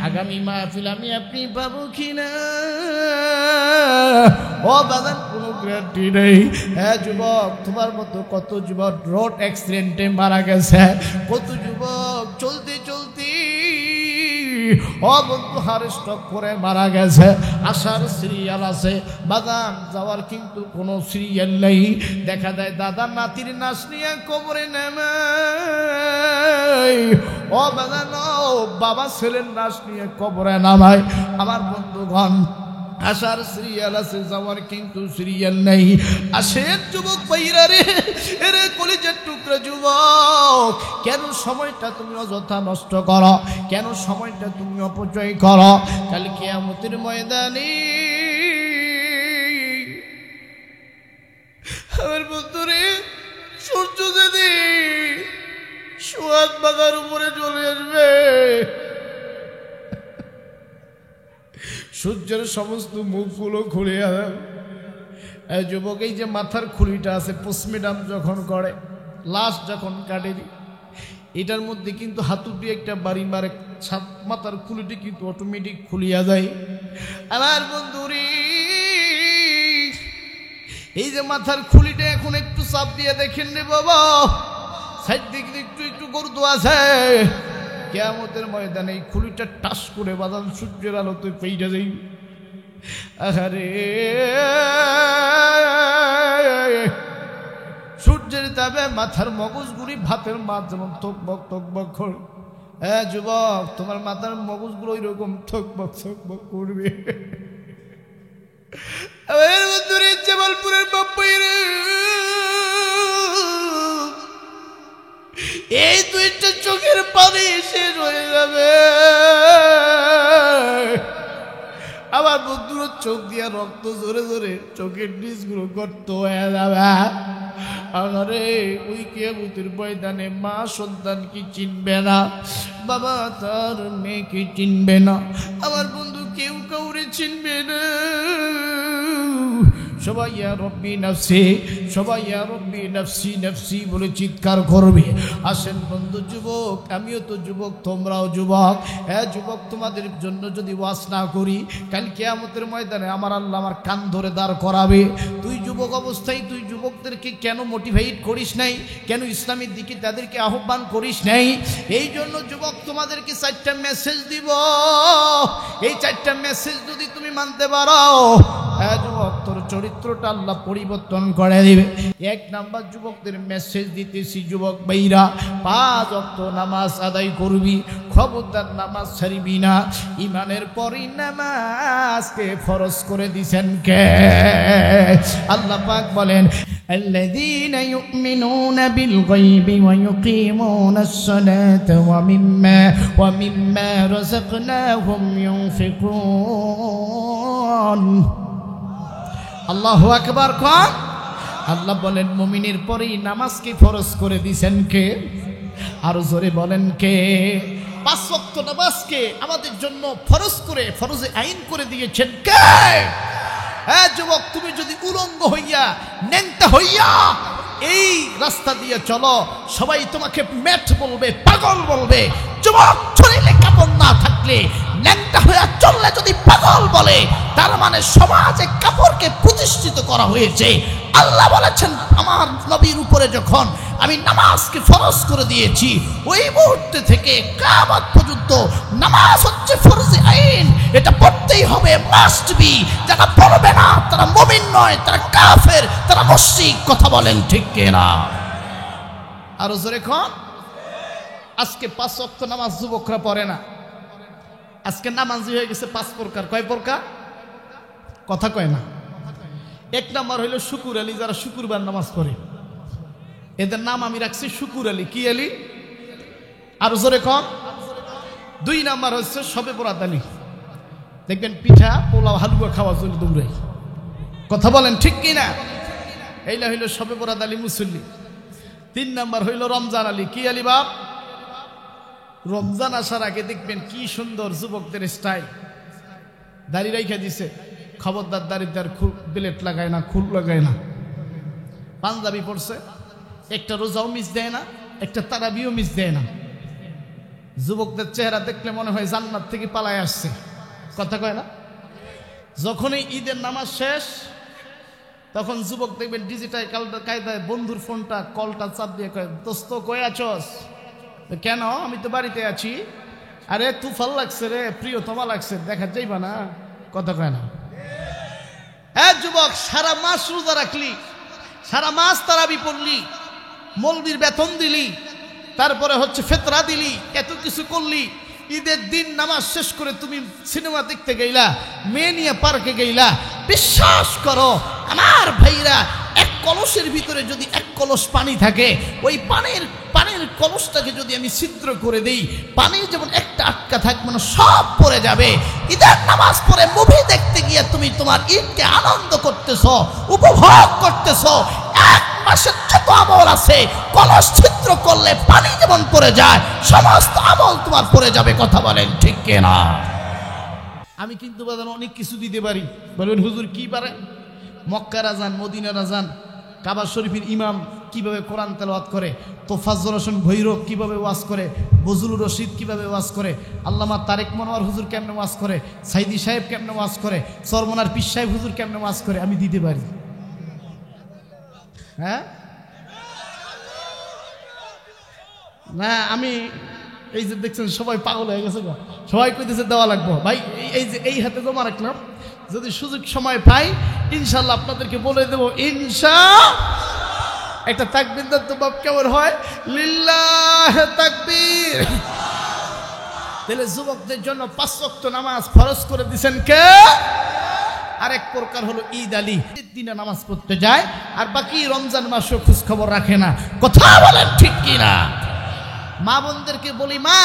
আগামী মাহফিল আমি আপনি পাবো কিনা, ও বাজার কোনো গ্যারান্টি নেই। হ্যাঁ যুবক, তোমার মতো কত যুবক রোড অ্যাক্সিডেন্টে মারা গেছে, কত যুবক চলতে চলতে ও বন্ধু হারে স্ট্রোক করে মারা গেছে। আসার সিরিয়াল আছে, বাদান যাওয়ার কিন্তু কোনো সিরিয়াল নেই। দেখা যায় দাদা নাতির নাচ নিয়ে কবরে নেমে, ও বাদান বাবা ছেলের নাচ নিয়ে কবরে নামায়। আমার বন্ধুগণ, আসার সিরিয়াল আছে, যাওয়ার কিন্তু সিরিয়াল নেই। আসেন যুবক ভাইরা রে, এরে কলিজার টুকরা যুবক, কেন সময়টা তুমি অযথা নষ্ট করো, কেন সময়টা তুমি অপচয় করো? কাল কিয়ামতের ময়দানে আমার বন্ধুরে সূর্য যদি সোহাগ বাগার উপরে চলে আসবে, সূর্যের সমস্ত মুখগুলো খুলে যুবক, এই যে মাথার খুলিটা আছে, পোস্টমেডাম যখন করে, লাশ যখন কাটে, এটার মধ্যে কিন্তু হাতুটি একটা বাড়ি মারে, মাথার খুলিটি কিন্তু অটোমেটিক খুলিয়া যায়। আমার বন্ধুরে, এই যে মাথার খুলিটা এখন একটু চাপ দিয়ে দেখেন রে বাবা, সাইড দিকে একটু একটু গর্ত আছে। কিয়ামতের ময়দানে এই খুলিটা টাস করে বাদান সূর্যের আলোতে পেইটা যাই। আরে সূর্যের তাপে মাথার মগজগুলি ভাতের মাছ যেমন থকবক থকবক করে, হ্যাঁ যুবক তোমার মাথার মগজগুলো ওইরকম থকবক থকবক করবে। জামালপুরের বাপ্পাইরে এই দুইটা চোখের পানি শেষ হয়ে যাবে। আমার বন্ধুর চোখ দিয়া রক্ত জোরে জোরে চোখের নিচগুলো গর্ত হয়ে যাবে। আরে ওই কিয়ামতের ময়দানে মা সন্তান কি চিনবে না, বাবা তার মেয়েকে চিনবে না, আমার বন্ধু কেউ কাউরে চিনবে না। সবাই ইয়া রব্বি নাফসি, সবাই ইয়া রব্বি নাফসি নাফসি বলে চিৎকার করবে। আসেন বন্ধু যুবক, আমিও তো যুবক, তোমরাও যুবক। যুবক, তোমাদের জন্য যদি ওয়াজ না করি, কাল কিয়ামতের ময়দানে আমার আল্লাহ আমার কান ধরে দাঁড় করাবে। তুই যুবক অবস্থায় তুই যুবকদেরকে কেন মোটিভেট করিস নাই, কেন ইসলামের দিকে তাদেরকে আহ্বান করিস নাই? এই জন্য যুবক তোমাদেরকে 4টা মেসেজ দিব। এই 4টা মেসেজ যদি তুমি মানতে পারো, যুবক তোর চরিত্রটা আল্লাহ পরিবর্তন করে দিবে। 1 নাম্বার যুবকদের মেসেজ দিতেছি, যুবক ভাইরা 5 ওয়াক্ত নামাজ আদায় করবি, খবরদার নামাজ ছাড়বি না। ইমানের পরই নামাজকে ফরজ করে দিয়েছেন কে? আল্লাহ পাক বলেন, الذين يؤمنون بالغيب ويقيمون الصلاة ومما رزقناهم ينفقون। আল্লাহু আকবার কোন? আল্লাহ বলেন মুমিনের পরেই নামাজকে ফরজ করে দিয়েছেন কে? আর জোরে বলেন কে? 5 ওয়াক্ত নামাজকে আমাদের জন্য ফরজ করে, ফরজে আইন করে দিয়েছেন কে? যুবক, তুমি যদি উলঙ্গ হইয়া, ন্যাংটা হইয়া এই রাস্তা দিয়ে চলো, সবাই তোমাকে ম্যাট বলবে, পাগল বলবে। যুবক, শরীরে কাপড় না থাকলে, ন্যাংটা হইয়া চললে যদি পাগল বলে, তার মানে সমাজে কাপড়কে প্রতিষ্ঠিত করা হয়েছে। আল্লাহ বলেছেন, আমার নবীর উপরে যখন আমি নামাজকে ফরজ করে দিয়েছি, ওই মুহূর্তে থেকে কিয়ামত পর্যন্ত নামাজ হচ্ছে ফরজে আইন। এটা পড়তেই হবে, মাস্ট বি। যারা পড়বে না তারা মুমিন নয়, তারা কাফের, তারা মুশরিক। কথা বলেন ঠিক কিনা? আর জোরে কোন? আজকে 5 ওয়াক্ত নামাজ যুবকরা পড়ে না। আজকে নামাজি হয়ে গেছে 5 প্রকার। কয় প্রকার? কথা কয় না। 1 নাম্বার হইল শুকুর আলী, যারা শুকুরবার নামাজ পড়ে, এদের নাম আমি রাখছি শুকুর আলী। কি আলী? আর জোরে কোন? 2 নাম্বার হচ্ছে শবে বরাত আলী। দেখবেন পিঠা, পোলাও, হালুয়া খাওয়ার জন্য দৌড়াই। কথা বলেন ঠিক কিনা? এইটা হইল শবে বরাত আলী মুসল্লি। 3 নাম্বার হইল রমজান আলী। কি আলী বাপ? রমজান আসার আগে দেখবেন কি সুন্দর যুবকদের স্টাইল, দাড়ি রাইখা দিছে। খবরদার দাড়িদার ব্লেড লাগায় না, খুল লাগায় না, পাঞ্জাবি পড়ছে, একটা রোজাও মিস দেয় না, একটা তারাবিও মিস দেয় না। যুবকদের চেহারা দেখলে মনে হয় জান্নাত থেকে পালায় আসছে। কথা কয় না? যখনই ঈদের নামাজ শেষ, তখন যুবক দেখবেন ডিজিটাল কায়দায় বন্ধুর ফোনটা, কলটা চাপ দিয়ে কয়, দোস্ত কই আছস? কেন? আমি তো বাড়িতে আছি। আরে তুফাল লাগছে রে, প্রিয়তমা লাগছে, দেখা যাইবা না? কথা কয় না? যুবক, সারা মাস রোজা রাখলি, সারা মাস তারাবি পড়লি, মৌলবীর বেতন দিলি, তারপরে হচ্ছে ফেতরা দিলি, এত কিছু করলি। ঈদের দিন নামাজ শেষ করে তুমি সিনেমা দেখতে গেলা, মেয়ে নিয়ে পার্কে গেলা। বিশ্বাস করো আমার ভাইরা, 1 কলসের ভিতরে যদি 1 কলস পানি থাকে, ওই পানির কলসটাকে যদি আমি ছিদ্র করে দেই, পানি যেমন একটা আটকা থাকবে, মানে সব পড়ে যাবে। ঈদের নামাজ পড়ে মুভি দেখতে গিয়ে তুমি তোমার ঈদকে আনন্দ করতেছো, উপভোগ করতেছো। 1 মাসের যত আমল আছে, কলস ছিদ্র করলে পানি যেমন পড়ে যায়, সমস্ত আমল তোমার পড়ে যাবে। কথা বলেন ঠিক কিনা? আমি কিন্তু বাজান অনেক কিছু দিতে পারি। বলবেন হুজুর কি পারে? মক্কার আজান, মদিনার আজান, কাবা শরীফের ইমাম কিভাবে কোরআন তেলাওয়াত করে, তোফাজ্জল হোসেন ভৈরব কিভাবে ওয়াজ করে, বজলুর রশিদ কিভাবে ওয়াজ করে, আল্লামা তারেক মনোয়ার হুজুর কেমনে ওয়াজ করে, সাইদি সাহেব কেমনে ওয়াজ করে, চরমনার পীর সাহেব হুজুর কেমনে ওয়াজ করে, আমি দিতে পারি। হ্যাঁ না, আমি এই যে দেখছেন সবাই পাগল হয়ে গেছে, সবাই কইতেছে দেওয়া লাগবো। ভাই এই যে এই হাতে জমা রাখলাম, যদি সুযোগ সময় পাই ইনশাল্লাহ আপনাদেরকে বলে দেবো। একটা তাকবীর দাও তো বাপ, কেমন হয়? লিল্লাহ তাকবীর। তাহলে যুবকদের জন্য 5 ওয়াক্ত নামাজ ফরজ করে দিয়েছেন কে? আরেক প্রকার হলো ঈদ আলী, দিনে নামাজ পড়তে যায়, আর বাকি রমজান মাসও খোঁজ খবর রাখে না। কথা বলেন ঠিক কিনা? মা বোনদেরকে বলি, মা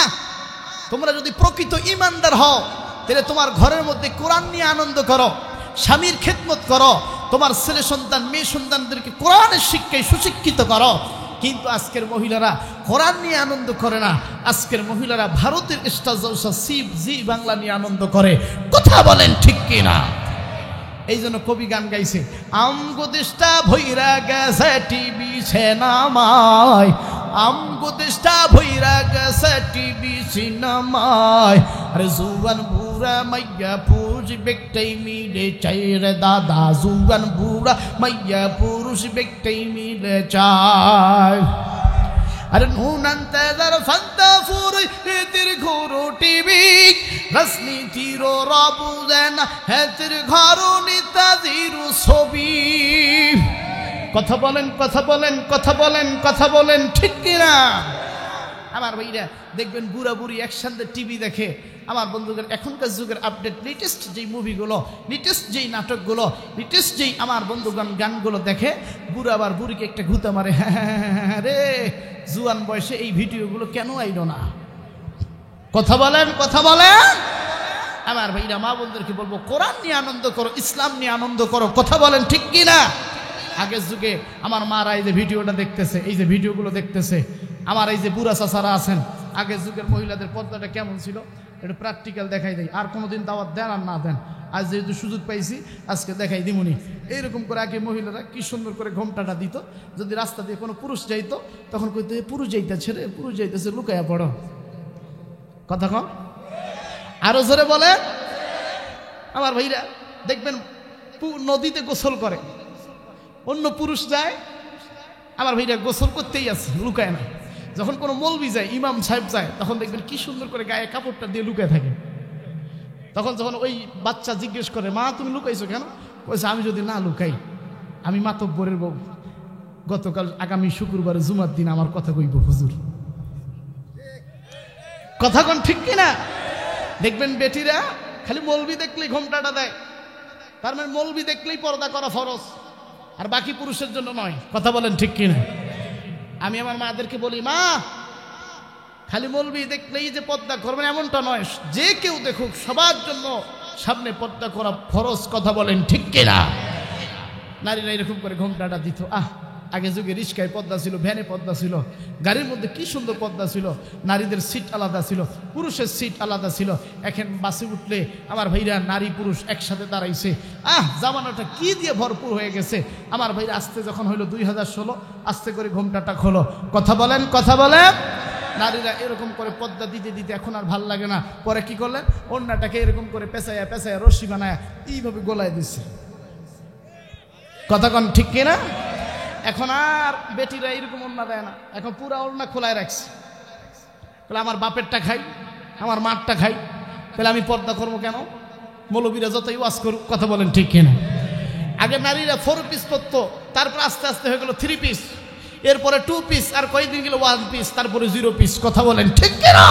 তোমরা যদি প্রকৃত ঈমানদার হও, তাহলে তোমার ঘরের মধ্যে কোরআন নিয়ে আনন্দ করো, স্বামীর খেদমত করো, তোমার ছেলে সন্তান মেয়ে সন্তানদেরকে কোরআনের শিক্ষায় সুশিক্ষিত করো। কিন্তু আজকের মহিলারা কোরআন নিয়ে আনন্দ করে না, আজকের মহিলারা ভারতের স্টার জলসা জি বাংলা নিয়ে আনন্দ করে। কথা বলেন ঠিক কিনা? এই জন্য কবি গান গাইছে, আমগো দেশটা ভইরা গেছে টিভি সিনেমায়, আমগো দেশটা ভইরা গেছে টিভি সিনেমায়। আরে জুয়ান বুড়া মাইয়া পুরুষ ব্যক্তি মিলে চাই রে দাদা, জুয়ান বুড়া মাইয়া পুরুষ ব্যক্তি মিলে চায়। আরে নুন আন্তাজার ফান্তা ফুরুই হেতির ঘোরো টিভি, রাজনীতির রবুজেন হেতির ঘরো নেতাজির ছবি। কথা বলেন, কথা বলেন, কথা বলেন, কথা বলেন, ঠিক কিনা? আমার ভাইরা দেখবেন বুড়া বুড়ি একসাথে টিভি দেখে। আমার বন্ধুদের এখনকার যুগের আপডেট লেটেস্ট যেই মুভিগুলো, লেটেস্ট যেই নাটকগুলো, লেটেস্ট যেই আমার বন্ধুগণ গানগুলো দেখে, বুড়া আবার বুড়িকে একটা ঘুতা মারে, হ্যাঁ রে জুয়ান বয়সে এই ভিডিওগুলো কেন আইলো না? কথা বলেন, কথা বলেন। আমার ভাইরা মা বন্ধুদেরকে বলবো, কোরআন নিয়ে আনন্দ করো, ইসলাম নিয়ে আনন্দ করো। কথা বলেন, ঠিক কিনা? আগের যুগে আমার মারা এই যে ভিডিওটা দেখতেছে, এই যে ভিডিওগুলো দেখতেছে, আমার এই যে বুড়া চাচারা আছেন, আগের যুগের মহিলাদের পর্দাটা কেমন ছিল এটা প্র্যাকটিক্যাল দেখাই দেয়। আর কোনোদিন দাওয়াত দেন আর না দেন, আজ যেহেতু সুযোগ পাইছি আজকে দেখাই দিমুনি। এইরকম করে আগে মহিলারা কি সুন্দর করে ঘোমটাটা দিত, যদি রাস্তা দিয়ে কোনো পুরুষ যাইতো তখন কইতো পুরুষ যাইতেছে রে, পুরুষ যাইতেছে, লুকাইয়া পড়ো। কথা কম, আরো জোরে বলে। আমার ভাইরা দেখবেন নদীতে গোসল করে, অন্য পুরুষ যায়, আমার ভাইরা গোসল করতেই আছে, লুকায় না। যখন কোনো মৌলবি যায়, ইমাম সাহেব যায়, তখন দেখবেন কি সুন্দর করে গায়ে কাপড়টা দিয়ে লুকায় থাকে। তখন যখন ওই বাচ্চা জিজ্ঞেস করে, মা তুমি লুকাইছো কেন? বলছে আমি যদি না লুকাই, আমি মাতব্বরের বউ, গতকাল আগামী শুক্রবারে জুমার দিন আমার কথা কইব হুজুর। কথা কোন ঠিক কিনা? দেখবেন বেটিরা খালি মৌলবি দেখলেই ঘোমটাটা দেয়, তার মানে মৌলবি দেখলেই পর্দা করা ফরজ, আর বাকি পুরুষের জন্য নয়। কথা বলেন, ঠিক কিনা? আমি আমার মাদেরকে বলি, মা খালি মৌলবি দেখলেই যে পর্দা করবেন এমনটা নয়, যে কেউ দেখুক সবার জন্য সামনে পর্দা করা ফরজ। কথা বলেন, ঠিক কিনা? নারীরা এরকম করে ঘোমটাটা দিত। আগে যুগে রিস্কায় পর্দা ছিল, ভ্যানে পর্দা ছিল, গাড়ির মধ্যে কি সুন্দর পর্দা ছিল, নারীদের সিট আলাদা ছিল, পুরুষের সিট আলাদা ছিল। এখন বাসে উঠলে আমার ভাইরা নারী পুরুষ একসাথে দাঁড়াইছে। জামানাটা কি দিয়ে ভরপুর হয়ে গেছে। আমার ভাইরা আসতে যখন হইলো 2016, আস্তে করে ঘোমটাটা খোলো। কথা বলেন, কথা বলেন। নারীরা এরকম করে পর্দা দিতে দিতে এখন আর ভাল লাগে না। পরে কি করলেন, ওড়নাটাকে এরকম করে পেঁচাইয়া পেঁচাইয়া রশ্মি বানায় এইভাবে গোলায় দিচ্ছে। কথা কন ঠিক কিনা? এখন আর বেটিরা এরকম ওড়না দেয় না, এখন পুরা ওড়না খোলায় রাখছে। তাহলে আমার বাপেরটা খাই, আমার মারটা খাই, তাহলে আমি পর্দা করবো কেন? মৌলবীরা যতই ওয়াজ করুক। কথা বলেন, ঠিক কিনা? আগে নারীরা 4 পিস পরতো, তারপর আস্তে আস্তে হয়ে গেল 3 পিস, এরপরে 2 পিস, আর কয়েকদিন গেল 1 পিস, তারপরে 0 পিস। কথা বলেন, ঠিক কিনা?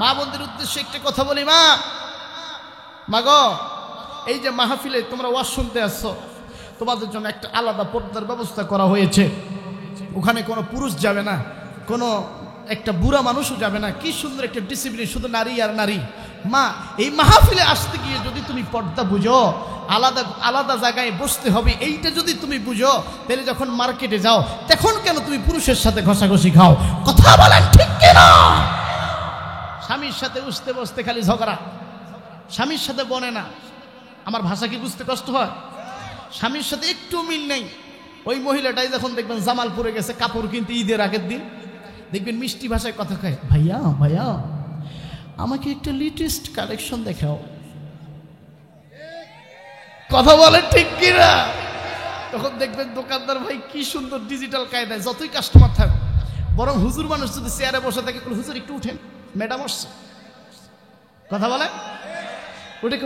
মা বোনদের উদ্দেশ্যে একটা কথা বলি, মা গো, এই যে মাহফিলে তোমরা ওয়াজ শুনতে আসছো, তোমাদের জন্য একটা আলাদা পর্দার ব্যবস্থা করা হয়েছে। ওখানে কোনো পুরুষ যাবে না, কোনো একটা বুড়া মানুষও যাবে না। কি সুন্দর একটা ডিসিপ্লিন, শুধু নারী আর নারী। মা, এই মাহফিলে আসতে গিয়ে যদি তুমি পর্দা বুঝো, আলাদা আলাদা জায়গায় বসতে হবে, এইটা যদি তুমি বুঝো, তাহলে যখন মার্কেটে যাও তখন কেন তুমি পুরুষের সাথে ঘষাঘষি খাও? কথা বলেন, ঠিক কিনা? স্বামীর সাথে উঠতে বসতে খালি ঝগড়া, স্বামীর সাথে বনে না। আমার ভাষা কি বুঝতে কষ্ট হয়? স্বামীর সাথে একটু মিল নেই। ওই মহিলাটাই যখন দেখবেন জামালপুরে গেছে কাপড় কিনতে ঈদের আগের দিন, দেখবেন মিষ্টি ভাষায় কথা কয়, ভাইয়া ভাইয়া আমাকে একটা লেটেস্ট কালেকশন দেখাও। কথা বলে ঠিক কিনা? তখন দেখবেন দোকানদার ভাই কি সুন্দর ডিজিটাল কায়দায়, যতই কাস্টমার থাক, বরং হুজুর মানুষ যদি চেয়ারে বসে থাকে, হুজুর একটু উঠেন, ম্যাডাম আসছে। কথা বলে উঠে,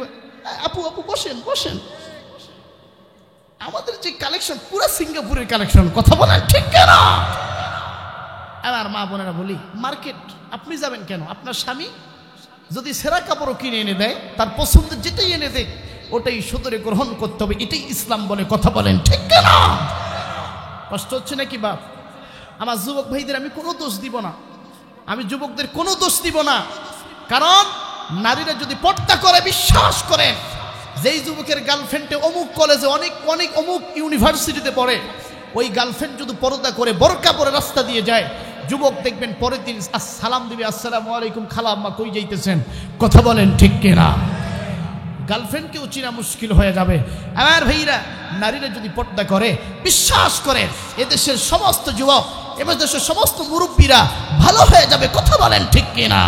আপু আপু বসেন বসেন। আমাদের যে কালেকশন পুরো সিঙ্গাপুরের কালেকশন। কথা বলেন, ঠিক কিনা? আমার মা বোনেরা বলি, মার্কেট আপনি যাবেন কেন? আপনার স্বামী যদি সেরা কাপড়ও কিনে এনে দেয়, তার পছন্দের যেটাই এনে দেয়, ওটাই সদরে গ্রহণ করতে হবে। এটাই ইসলাম বলে। কথা বলেন, ঠিক কিনা? কষ্ট হচ্ছে নাকি বাপ? আমার যুবক ভাইদের আমি কোনো দোষ দিব না, আমি যুবকদের কোনো দোষ দিব না। কারণ নারীরা যদি পর্দা করে, বিশ্বাস করেন, যেই যুবকের গার্লফ্রেন্ডে অমুক কলেজে অনেক অনেক অমুক ইউনিভার্সিটিতে পড়ে, ওই গার্লফ্রেন্ড যদি পর্দা করে বোরকা পরে রাস্তা দিয়ে যায়, যুবক দেখবেন পরের দিন সালাম দিবে, আসসালামু আলাইকুম খালা আম্মা কই যাইতেছেন? কথা বলেন, ঠিক কিনা? গার্লফ্রেন্ডকেও চিনা মুশকিল হয়ে যাবে। আমার ভাইরা, নারীরা যদি পর্দা করে, বিশ্বাস করে এদেশের সমস্ত যুবক, এদেশের সমস্ত মুরব্বীরা ভালো হয়ে যাবে। কথা বলেন ঠিক কিনা?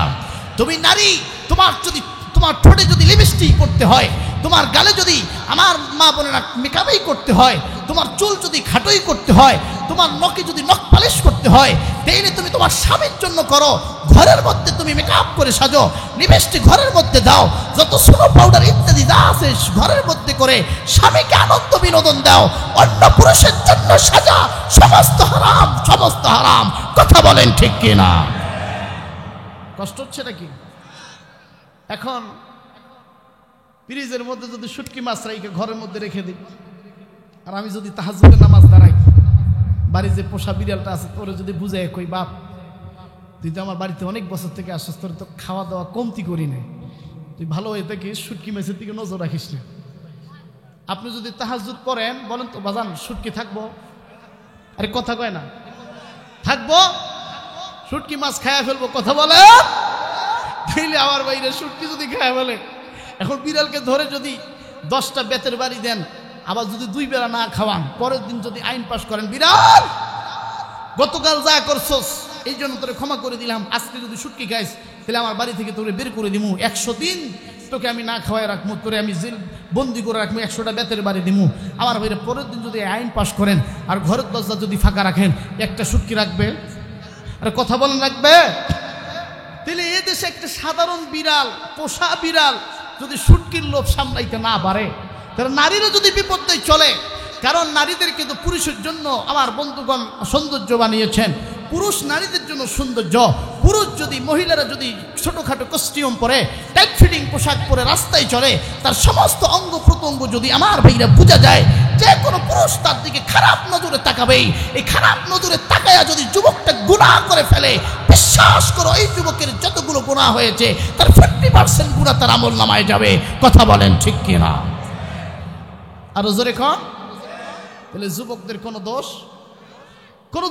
তুমি নারী, তোমার ঠোঁটে যদি লিপস্টিক করতে হয়, তোমার গালে যদি, আমার মা বোনেরা, মেকআপই করতে হয়, তোমার চুল যদি খাটোই করতে হয়, তোমার নখে যদি নখ পালিশ করতে হয়, তাইলে তুমি তোমার স্বামীর জন্য করো। ঘরের মধ্যে তুমি মেকআপ করে সাজো, লিপস্টিক ঘরের মধ্যে দাও, যত সোনো পাউডার ইত্যাদি যা আছে ঘরের মধ্যে করে স্বামীকে আনন্দ বিনোদন দাও। অন্য পুরুষের জন্য সাজা সমস্ত হারাম, সমস্ত হারাম। কথা বলেন ঠিক কিনা? কষ্ট হচ্ছে নাকি? এখন ফ্রিজের মধ্যে যদি শুটকি মাছ রাইকে ঘরের মধ্যে রেখে দিই, আর আমি যদি তাহাজ্জুদের নামাজ দাঁড়াই, বাড়ি যে পোষা বিড়ালটা আছে ওরে যদি বুঝাই কই, বাপ তুই তো আমার বাড়িতে অনেক বছর থেকে আসছিস, তোর তো খাওয়া দাওয়া কমতি করি না, তুই ভালো হয়ে থাকিস, শুটকি মাছের দিকে নজর রাখিস না। আপনি যদি তাহাজ্জুদ পড়েন, বলেন তো বাজান শুটকি থাকবো? আরে কথা কয় না, থাকবো? শুটকি মাছ খায়া ফেলবো। কথা বলে তাইলে আমার বাইরে শুটকি যদি খায়া ফেলে, এখন বিড়ালকে ধরে যদি 10টা বেতের বাড়ি দেন, আবার যদি 2 বেলা না খাওয়ান, পরের দিন যদি আইন পাশ করেন, বিড়াল গতকাল যা করছস এই জন্য তোরে ক্ষমা করে দিলাম, আজকে যদি শুটকি খাইস তাহলে আমার বাড়ি থেকে তোরে বের করে দিমু, 100 দিন তোকে আমি না খাওয়াই রাখবো, তোরে আমি জেল বন্দি করে রাখবো, 100টা বেতের বাড়ি দিমু। আমার বাইরে পরের দিন যদি আইন পাশ করেন আর ঘরের দরজা যদি ফাঁকা রাখেন, একটা শুটকি রাখবে? আর কথা বলেন রাখবে? তাহলে এদেশে একটা সাধারণ বিড়াল, পোষা বিড়াল যদি শুটকির লোভ সামলাইতে না পারে, তাহলে নারীরও যদি বিপত্তি চলে। কারণ নারীদের কিন্তু পুরুষের জন্য আমার বন্ধুগণ সৌন্দর্য বানিয়েছেন, পুরুষ নারীদের জন্য সৌন্দর্য। পুরুষ যদি, মহিলারা যদি ছোটোখাটো কস্টিউম পরে, টাইট ফিটিং পোশাক পরে রাস্তায় চলে, তার সমস্ত অঙ্গ প্রত্যঙ্গ যদি আমার ভাইরা বোঝা যায়, যে কোনো পুরুষ তার দিকে খারাপ নজরে তাকাবেই। এই খারাপ নজরে তাকায়া যদি যুবকটা গুনাহ করে ফেলে, বিশ্বাস করো এই যুবকের যতগুলো গুনাহ হয়েছে তার 50% গুনাহ তার আমল নামায় যাবে। কথা বলেন ঠিক কিনা? আরো জোরে কন। তাহলে যুবকদের কোনো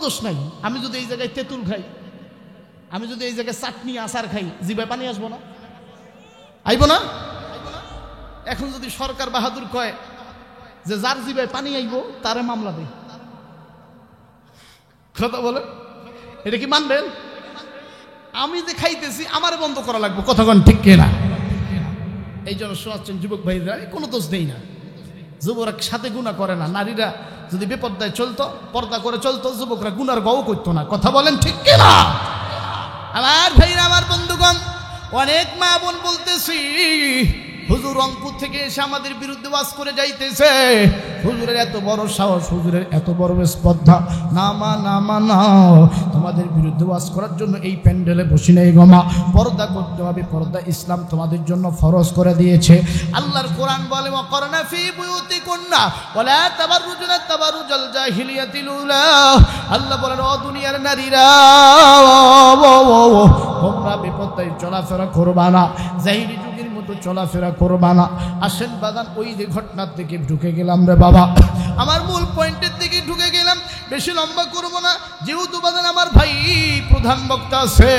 দোষ নাই। আমি যদি এই জায়গায় তেঁতুল খাই, আমি যদি এই জায়গায় চাটনি আচার খাই, জিভায় পানি আসবো না? আইব না? এখন যদি সরকার বাহাদুর কয় যে যার জিভায় পানি আইব তারে মামলা দেয়, কথা বলে, এটা কি মানবেন? আমি যে খাইতেছি আমারে বন্ধ করা লাগবে। কথা কন ঠিক কিনা? এই জন্য শোনাচ্ছেন যুবক ভাইরা, কোনো দোষ দেই না, যুবকরা সাথে গুনাহ করে না। নারীরা যদি বেপর্দায় চলতো, পর্দা করে চলতো, যুবকরা গুনার গও করতো না। কথা বলেন ঠিক কিনা? আমার ভাইরা, আমার বন্ধুগণ, অনেক মা বোন বলতেছি, হুজুর রংপুর থেকে এসে আমাদের বিরুদ্ধে ওয়াজ করে যাইতেছে, হুজুরের এত বড় সাহস, হুজুরের এত বড় স্পর্ধা, নামা নামা না, তোমাদের বিরুদ্ধে ওয়াজ করার জন্য এই প্যান্ডেলে বসি নাই গমা, পর্দা করতে হবে, পর্দা ইসলাম তোমাদের জন্য ফরজ করে দিয়েছে। আল্লাহর কোরআন বলে, ওয়াকরনা ফি বুয়ুতিকুন্না ওয়ালা তাবাররুজনা তাবাররুজাল জাহিলিয়াতিল উলা। আল্লাহ বলেন, ও দুনিয়ার নারীরা, তোমরা বেপরদায় চলাফেরা করবা না, জাহিলি যুগের মতো চলাফেরা করবা না। আসেন বাগান, ওই যে ঘটনার দিকে ঢুকে গেলাম রে বাবা, আমার মূল পয়েন্টের দিকে ঢুকে গেলাম, বেশি লম্বা করবো না, যেহেতু বাগান আমার ভাই প্রধান বক্তা আছে।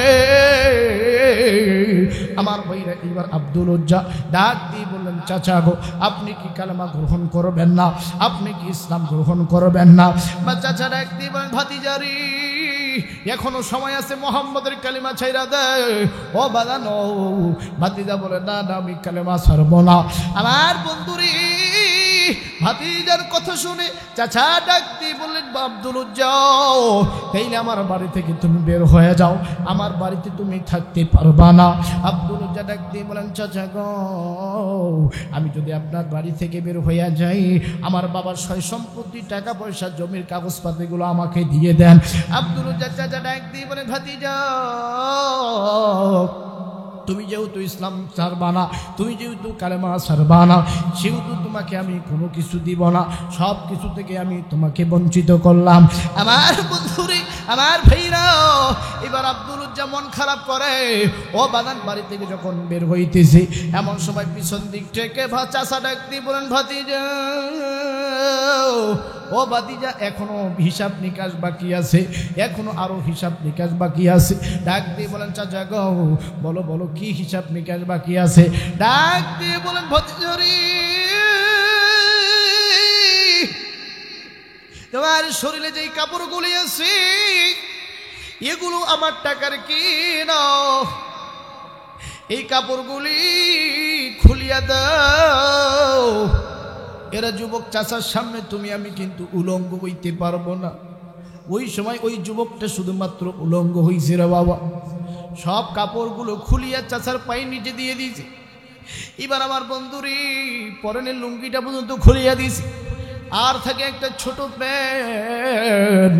আমার ভাইরা এবার আব্দুল উজ্জা ডাক দিয়ে বললেন, চাচা গো, আপনি কি কালেমা গ্রহণ করবেন না? আপনি কি ইসলাম গ্রহণ করবেন না? বা চাচা ডাক দিয়ে বলেন, ভাতিজারি এখনো সময় আছে, মোহাম্মদের কালেমা ছাইরা দেয়। ও বাজানো ভাতিজা বলে, না না, আমি কালেমা ছাড়ব না। আমার বন্ধুরি ভাতিজার কথা শুনে চাচা ডাক দিয়ে বললেন, আব্দুল যাও, তাইলে আমার বাড়ি থেকে তুমি বের হয়ে যাও, আমার বাড়িতে তুমি থাকতে পারবা না। আব্দুল ডাক দিয়ে বলেন, চাচা গো, আমি যদি আপনার বাড়ি থেকে বের হয়ে যাই, আমার বাবার সয় সম্পত্তি, টাকা পয়সা, জমির কাগজপাতিগুলো আমাকে দিয়ে দেন। আব্দুল চাচা ডাক দিয়ে বলেন, ভাতিজা, তুমি যেহেতু ইসলাম ছাড়বা না, তুমি যেহেতু কালেমা ছাড়বা না, সেহেতু তোমাকে আমি কোনো কিছু দিব না, সব কিছু থেকে আমি তোমাকে বঞ্চিত করলাম। আমার বন্ধুরে আমার ভাইরা এবার আব্দুল উজ্জা মন খারাপ করে ও বাগান বাড়ি থেকে যখন বের হইতেছে এমন সময় পিছন দিক থেকে চাচা ডাক দিয়ে বলেন ভাতিজা ও ভাতিজা এখনো হিসাব নিকাশ বাকি আছে এখনো আরো হিসাব নিকাশ বাকি আছে ডাক দিয়ে বলেন চাচা গো বলো বলো কি হিসাব নিকাশ বাকি আছে ডাক দিয়ে বলেন ভাতিজারি তোমার শরীরে যেই কাপড়গুলি আছে এগুলো আমার টাকার কিনা এই কাপড়গুলি খুলিয়া দাও এরা যুবক চাচার সামনে তুমি আমি কিন্তু উলঙ্গ হইতে পারবো না ওই সময় ওই যুবকটা শুধুমাত্র উলঙ্গ হইছে রে বাবা সব কাপড়গুলো খুলিয়া চাচার পায়ে নিচে দিয়ে দিয়েছে এবার আমার বন্ধুরি পরনের লুঙ্গিটা পর্যন্ত খুলিয়া দিয়েছে আর থাকে একটা ছোট প্যান্ট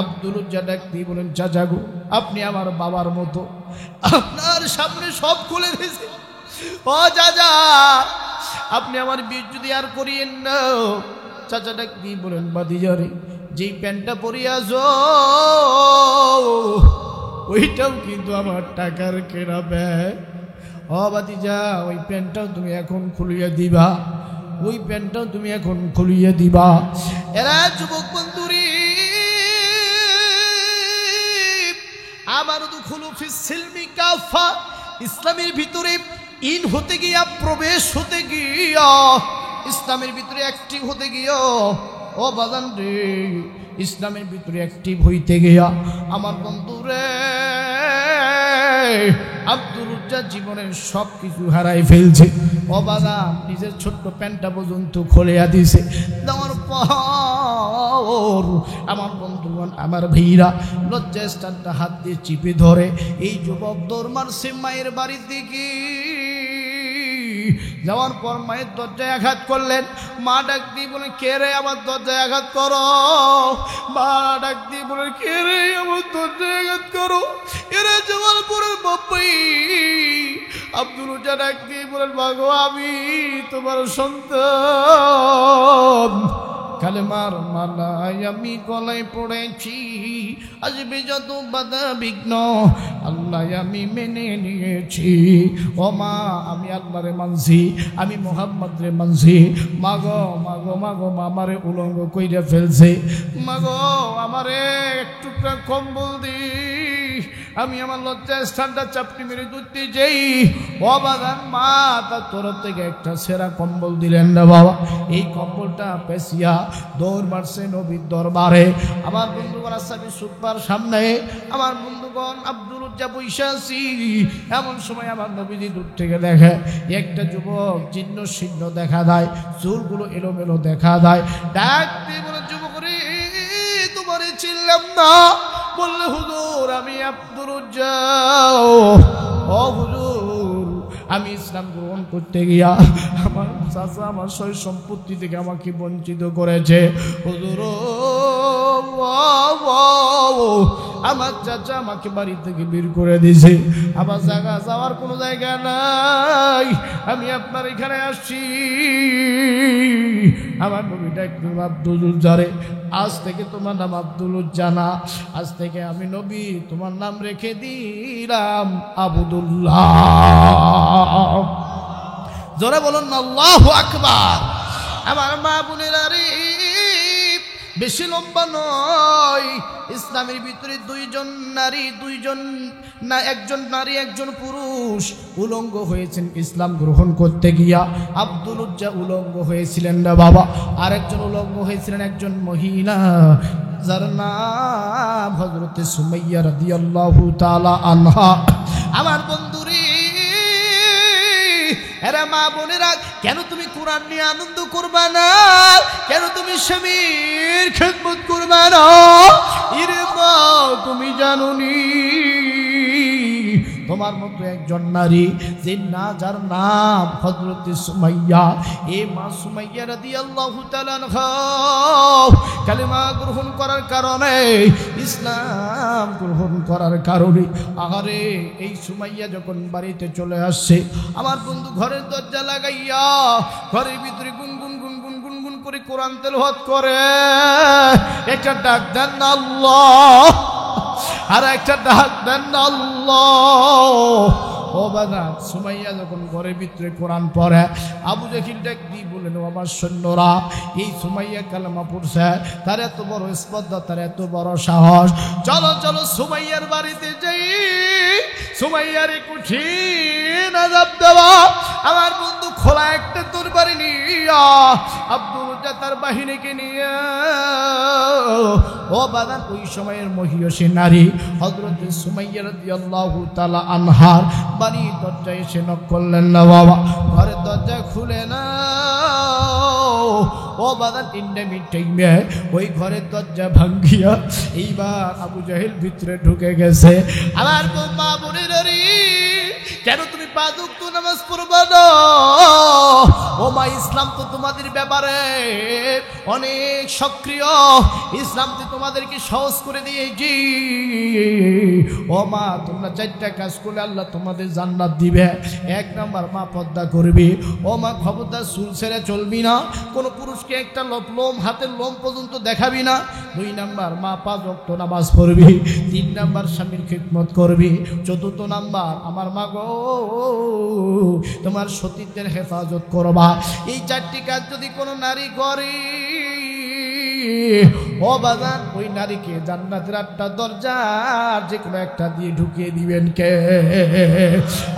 আব্দুল উজ্জা ডাক দিয়ে বলেন চাচা গো আপনি আমার বাবার মতো আপনার সামনে সব খুলে দিয়েছে ও চাচা আপনি আমার বিয়ে যদি আর করিয়েন না চাচা ডাক দিয়ে বলেন ভাতিজারে যেই প্যান্টটা পরিয়াছ ওইটাও কিন্তু আমার টাকার কেনা ব্যাগ ও ভাতিজা ওই প্যান্টটাও তুমি এখন খুলিয়ে দিবা ওই প্যান্টটাও তুমি এখন খুলিয়ে দিবা এরা যুবক বন্ধুরি আমার দুখুলু ফিস সিলমি কাফা ইসলামের ভিতরে ইন হতে গিয়া প্রবেশ হতে গিয়া ইসলামের ভিতরে অ্যাক্টিভ হতে গিয়া ও বাজান রে ইসলামের ভিতরে অ্যাক্টিভ হইতে গিয়া আমার বন্ধুরে আব্দুল উজ্জা জীবনের সব কিছু হারাই ফেলছে ও বাজান নিজের ছোট্ট প্যান্টটা পর্যন্ত খুলিয়া দিছে দেওয়ার পর আমার বন্ধুগণ আমার ভাইরা লজ্জা স্থানটা হাত দিয়ে চিপে ধরে এই যুবক দৌড় মারছে মায়ের বাড়ির দিকে যাওয়ার পর মায়ের দরজায় আঘাত করলেন মা ডাক দিয়ে বলে কে রে আমার দরজায় আঘাত করো মা ডাক দিয়ে বলে কে রে আমার দরজায় আঘাত করো এরা যাওয়ার পরে বাপ্পাই আব্দুল উজ্জা ডাক দিয়ে বলেন মাগো আমি তোমার সন্তান কালেমার মালাই আমি গলায় পড়েছি আসবে যত বাধা বিঘ্ন আল্লাহ আমি মেনে নিয়েছি ও মা আমি আল্লাহরে মানছি আমি মোহাম্মদ রে মানছি মাগো মাগো মাগো আমারে উলঙ্গ কইরা ফেলছে মাগো আমারে একটু কম্বল দি আমি আমার লজ্জা স্থানটা চাপটি মেরে ধরতে যাই ও বাগান মা তার তরফ থেকে একটা সেরা কম্বল দিলেন না বাবা এই কম্বলটা পেশিয়া দৌড় মারছে নবীর দরবারে আমার বন্ধুগণ আসামি সুপার সামনে আমার বন্ধুগণ আব্দুল উজ্জা বৈশা আছি এমন সময় আমার নবীজি দূর থেকে দেখে একটা যুবক চিহ্ন চিহ্ন দেখা দেয় চুলগুলো এলোমেলো দেখা দেয় ডাক দিয়ে বলে যুবক রে তোমারে চিনলাম না বললে হুজুর আমি আব্দুল উজ্জা ও হুজুর আমি ইসলাম গ্রহণ করতে গিয়া আমার চাচা আমার সয় সম্পত্তি থেকে আমাকে বঞ্চিত করেছে হুজুর আমার চাচা আমাকে বাড়ি থেকে বের করে দিয়েছে আমার জায়গা যাওয়ার কোনো জায়গা নাই আমি আপনার এখানে আসছি আমার নবীটা একটু আব্দুল উজ্জারে আজ থেকে তোমার নাম আব্দুল উজ্জা না আজ থেকে আমি নবী তোমার নাম রেখে দিলাম আবদুল্লাহ জোরে বলুন আল্লাহু আকবার আমার মা বোনেরা রে বেশি লম্বা নয় ইসলামের ভিতরে একজন নারী একজন পুরুষ উলঙ্গ হয়েছেন ইসলাম গ্রহণ করতে গিয়া আব্দুল উজ্জা উলঙ্গ হয়েছিলেন না বাবা আরেকজন উলঙ্গ হয়েছিলেন একজন মহিলা যার নাম হযরত সুমাইয়া রাদিয়াল্লাহু তাআলা আনহা আমার বন্ধুরে এরা মা বোনেরা কেন তুমি কোরআন নিয়ে আনন্দ করবা না কেন তুমি স্বামীর খেদমত করবা না ইরে মা তুমি জানোনি তোমার মতো একজন নারী যে না যার নাম হযরত সুমাইয়া এই মা সুমাইয়া রাদিয়াল্লাহু তাআলা আনহা কালেমা গ্রহণ করার কারণে ইসলাম গ্রহণ করার কারণে আরে এই সুমাইয়া যখন বাড়িতে চলে আসছে আমার বন্ধু ঘরের দরজা লাগাইয়া ঘরের ভিতরে গুনগুন গুনগুন গুনগুন করে কোরআন তেলাওয়াত করে, একটা ডাক দেন না আল্লাহ, আর একটা ডাক দেন না আল্লাহ। ও বাবা, সুমাইয়া যখন ঘরের ভিতরে কোরআন পড়ে, আবু জাহিল ডাক দিয়ে বললেন, ও আমার সৈন্যরা, এই সুমাইয়া কালেমা পড়ছে, তার এত বড় স্পর্ধা, তার এত বড় সাহস, চলো চলো সুমাইয়ার বাড়িতে যাই, সুমাইয়ারে কঠিন আযাব দেওয়া। আমার বন্ধু খোলা একটা তরবারি নিয়া আব্দুল উজ্জা তার বাহিনীকে নিয়ে, ও বাদান, ওই সময়ের মহিয়সী নারী হযরত সুমাইয়া রাদিয়াল্লাহু তাআলা আনহার বাড়ির দরজায় এসে নক করলেন, না বাবা, ঘরের দরজা খুলে না। ও বাদান, টাইমে ওই ঘরের দরজা ভাঙ্গিয়া এইবার আবু জাহেল ভিতরে ঢুকে গেছে। আমার মা বোনের, কেন তুমি 5 ওয়াক্ত নামাজ পড়বা না? ও মা, ইসলাম তো তোমাদের ব্যাপারে অনেক সক্রিয়, ইসলাম তো তোমাদেরকে সহজ করে দিয়েছি। ও মা, তোমরা 4টা কাজ করলে আল্লাহ তোমাদের জান্নাত দিবে। 1 নাম্বার, মা পর্দা করবি। ও মা, খবরদার চুল ছেড়ে চলবি না, কোনো পুরুষকে একটা লোম, হাতের লোম পর্যন্ত দেখাবি না। 2 নাম্বার, মা 5 ওয়াক্ত নামাজ পড়বি। 3 নাম্বার, স্বামীর খিদমত করবি। 4 নাম্বার, আমার মা গো, তোমার সতীত্বের হেফাজত করবা। এই 4টি কাজ যদি কোনো নারী করে, ও বাজান, ওই নারীকে জান্নাতের 8টা দরজা যে কোনো একটা দিয়ে ঢুকিয়ে দিবেন কে?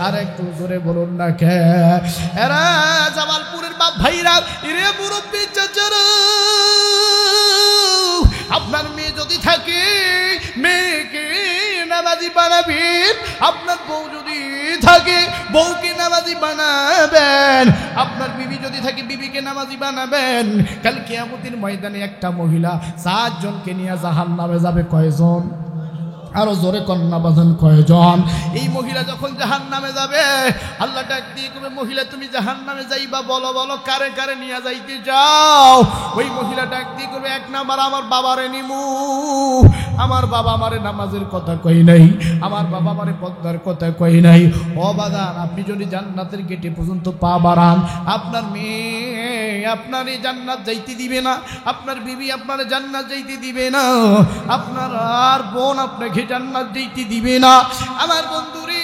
আর একটু জোরে বলুন না কে? এরা জামালপুরের বাপ ভাইরা, এরে মুরব্বী চাচারা, আপনার মেয়ে যদি থাকে, মেয়েকে নামাজি বানাবেন। আপনার বউ যদি থাকে, বউকে নামাজি বানাবেন। আপনার বিবি যদি থাকে, বিবিকে নামাজি বানাবেন। কাল কিয়ামতের ময়দানে একটা মহিলা 4 জনকে নিয়ে জাহান্নামে যাবে। কয়জন? আরো জোরে কন্যা বাজন, কয়জন? এই মহিলা যখন জাহান্নামে যাবে, আল্লাহ ডাক দিয়ে কবে, মহিলা তুমি জাহান্নামে যাইবা, বলো বলো কারে কারে নিয়ে যাইতে যাও? ওই মহিলা ডাক দিয়ে কবে, 1 নাম্বার, আমার বাবারে নিমু। আমার বাবা আমারে নামাজের কথা কই নাই, আমার বাবা আমারে পর্দার কথা কই নাই। ও বাদান, আপনি যদি জান্নাতের গেটে পর্যন্ত পা বাড়ান, আপনার মেয়ে আপনার এই জান্নাত যাইতে দিবে না, আপনার বিবি আপনার জান্নাত যাইতে দিবে না, আপনার আর বোন আপনাকে জান্নাত যাইতে দিবে না। আমার বন্ধুরে,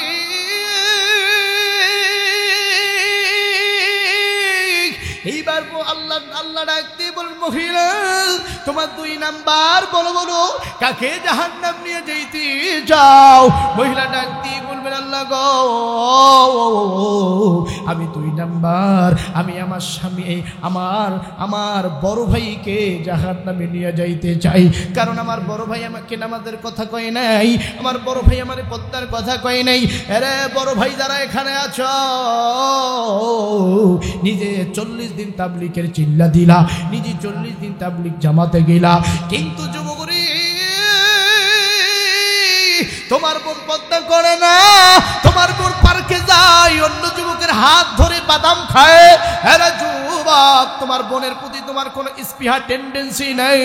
এইবার আল্লাহ ডাকতে বলেন, মহিলা তোমার 2 নাম্বার, বলো বলো কাকে জাহান্নাম নিয়ে যাইতে যাও? মহিলা ডাকতে বলবেন, আল্লাহ গো, আমি 2 নাম্বার, আমি আমার স্বামী, আমার বড় ভাইকে জাহান্নামে নিয়ে যাইতে চাই। কারণ আমার বড় ভাই আমাকে নামাজের কথা কয় নাই, আমার বড় ভাই আমার পদ্মার কথা কয় নাই। আরে বড় ভাই যারা এখানে আছো, নিজে 40 দিন তাবলীগের চিল্লা দিলা, নিজে 40 দিন তাবলীগ জামাতে গেলা, কিন্তু যুবকরি তোমার বোন পদ্মা করে না, তোমার বোন পার্কে যায়, অন্য যুবকের হাত ধরে বাদাম খায়। আরে যুবক, তোমার বোনের প্রতি তোমার কোনো স্পৃহা, টেন্ডেন্সি নেই।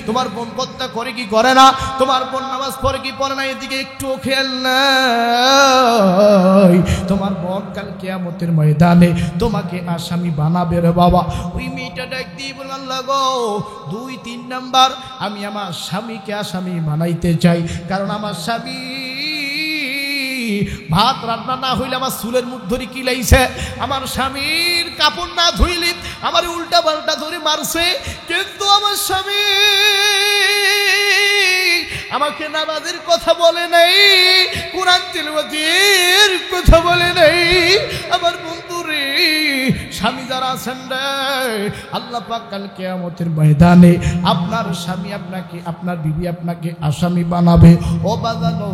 তোমার বোন পদ্মা করে কি করে না, তোমার বোন নামাজ পড়ে কি পড়ে না, এদিকে একটু খেয়াল নাই। তোমার বোন কাল কিয়ামতের ময়দানে তোমাকে আসামি বানাবে রে বাবা। ওই মেয়েটা ডাক দিয়ে বলে, আল্লাহ গো, 2-3 নাম্বার, আমি আমার স্বামীকে আসামি বানাইতে চাই। কারণ আমার স্বামী ভাত রান্না না হইলে আমার চুলের মুখ ধরে কিলাইছে, আমার স্বামীর কাপড় না ধুইলে আমার উল্টা পাল্টা ধরে মারছে, কিন্তু আমার স্বামী আমাকে নামাজের কথা বলে নাই, কোরআন তিলাওয়াতের কথা বলে নাই। আমার বন্ধু রে, স্বামী যারা আছেন রে, আল্লাহ পাক কাল কিয়ামতের ময়দানে আপনার স্বামী আপনাকে, আপনার বিবি আপনাকে আসামি বানাবে। ও বাজানো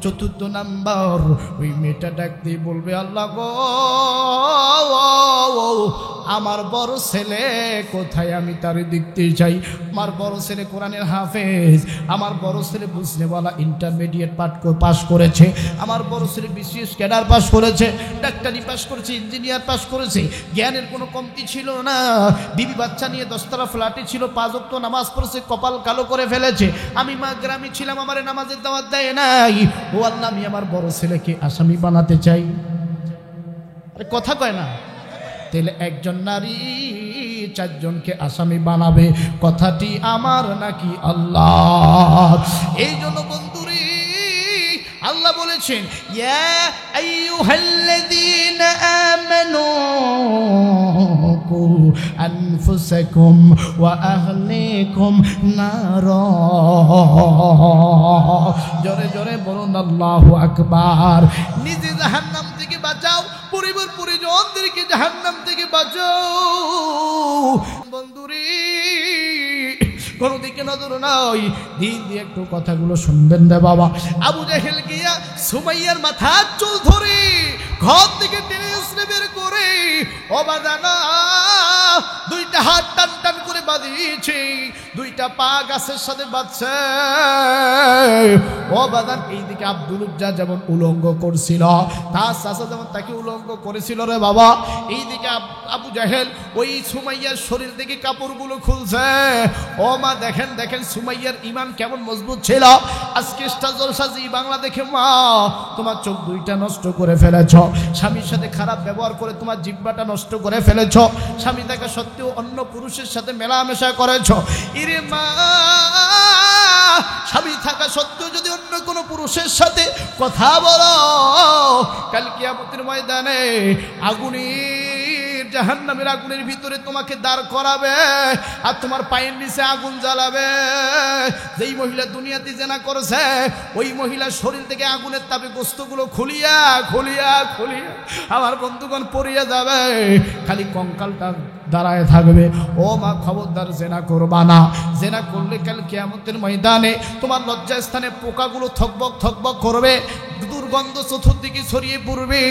4 নাম্বার, ওই মেয়েটা ডাক দিয়ে বলবে, আল্লাহ গো, আমার বড় ছেলে কোথায়, আমি তার দেখতে চাই। আমার বড় ছেলে কোরআনের হাফেজ, আমার বড় ছেলে বুঝনেওয়ালা ইন্টারমিডিয়েট পাস করেছে, আমার বড় ছেলে বিসিএস ক্যাডার পাস করেছে, ডাক্তারি পাস করেছে, ইঞ্জিনিয়ার পাস করেছে, জ্ঞানের কোনো কমতি ছিল না। বিবি বাচ্চা নিয়ে 10তলা ফ্ল্যাটে ছিল, 5 ওয়াক্ত নামাজ পড়েছে, কপাল কালো করে ফেলেছে। আমি মা গ্রামে ছিলাম, আমার নামাজের দাওয়াত দেয় নাই। ও আল্লাহ, আমি আমার বড় ছেলেকে আসামি বানাতে চাই। কথা কয় না? তাহলে একজন নারী চারজনকে আসামি বানাবে, কথাটি আমার নাকি আল্লাহ? এই জন্য বন্ধুরে আল্লাহ বলেছেন, ইয়া আইয়ুহাল্লাযীনা আমানু কু আনফুসাকুম ওয়া আহলিকুম নারা। জোরে জোরে বলুন আল্লাহু আকবার। নিজে জাহান্নাম থেকে বাঁচাও, পরিবার পরিজনদেরকে জাহান্নাম থেকে বাঁচাও। বন্ধুরে কোনো দিকে নজর নাই, দিন দিয়ে একটু কথাগুলো শুনবেন রে বাবা। আবু জাহেল গিয়া সুমাইয়ার মাথার চুল ধরে ঘর থেকে টেনে উসরে বের করে অবাদানা দুইটা হাত টান টান করে বাঁধিয়েছে, দুইটা পা গাছের সাথে বাঁধছে। অবাদান এইদিকে আব্দুল উজ্জা যেমন উলঙ্গ করছিল, তার চাচা যেমন তাকে উলঙ্গ করেছিল রে বাবা, এইদিকে আবু জাহেল ওই সুমাইয়ার শরীর থেকে কাপড়গুলো খুলছে। ও মা দেখেন দেখেন সুমাইয়ার ইমান কেমন মজবুত ছিল। আজকে স্টার জলসা জি বাংলা দেখে মা তোমার চোখ দুইটা নষ্ট করে ফেলেছ, স্বামীর সাথে খারাপ ব্যবহার করে তোমার জিহ্বাটা নষ্ট করে ফেলেছ, স্বামী থাকা সত্ত্বেও অন্য পুরুষের সাথে মেলামেশা করেছ। ইরে মা, স্বামী থাকা সত্ত্বেও যদি অন্য কোনো পুরুষের সাথে কথা বলো, কাল কিয়ামতের ময়দানে আগুনের জাহান্নামের আগুনের ভিতরে তোমাকে দাঁড় করাবে আর তোমার পায়ের নিচে আগুন জ্বালাবে। যেই মহিলা দুনিয়াতে জেনা করেছে ওই মহিলার শরীর থেকে আগুনের তাপে গোস্তগুলো খুলিয়া খুলিয়া খুলিয়া আমার বন্ধুগণ পড়িয়া যাবে, খালি কঙ্কালটা দাঁড়ায় থাকবে। ও মা খবরদার জেনা করবা না, জেনা করলে কাল কিয়ামতের ময়দানে তোমার লজ্জাস্থানে পোকাগুলো থকবক থকবক করবে, দুর্গন্ধ চতুর্দিকে ছড়িয়ে পড়বে।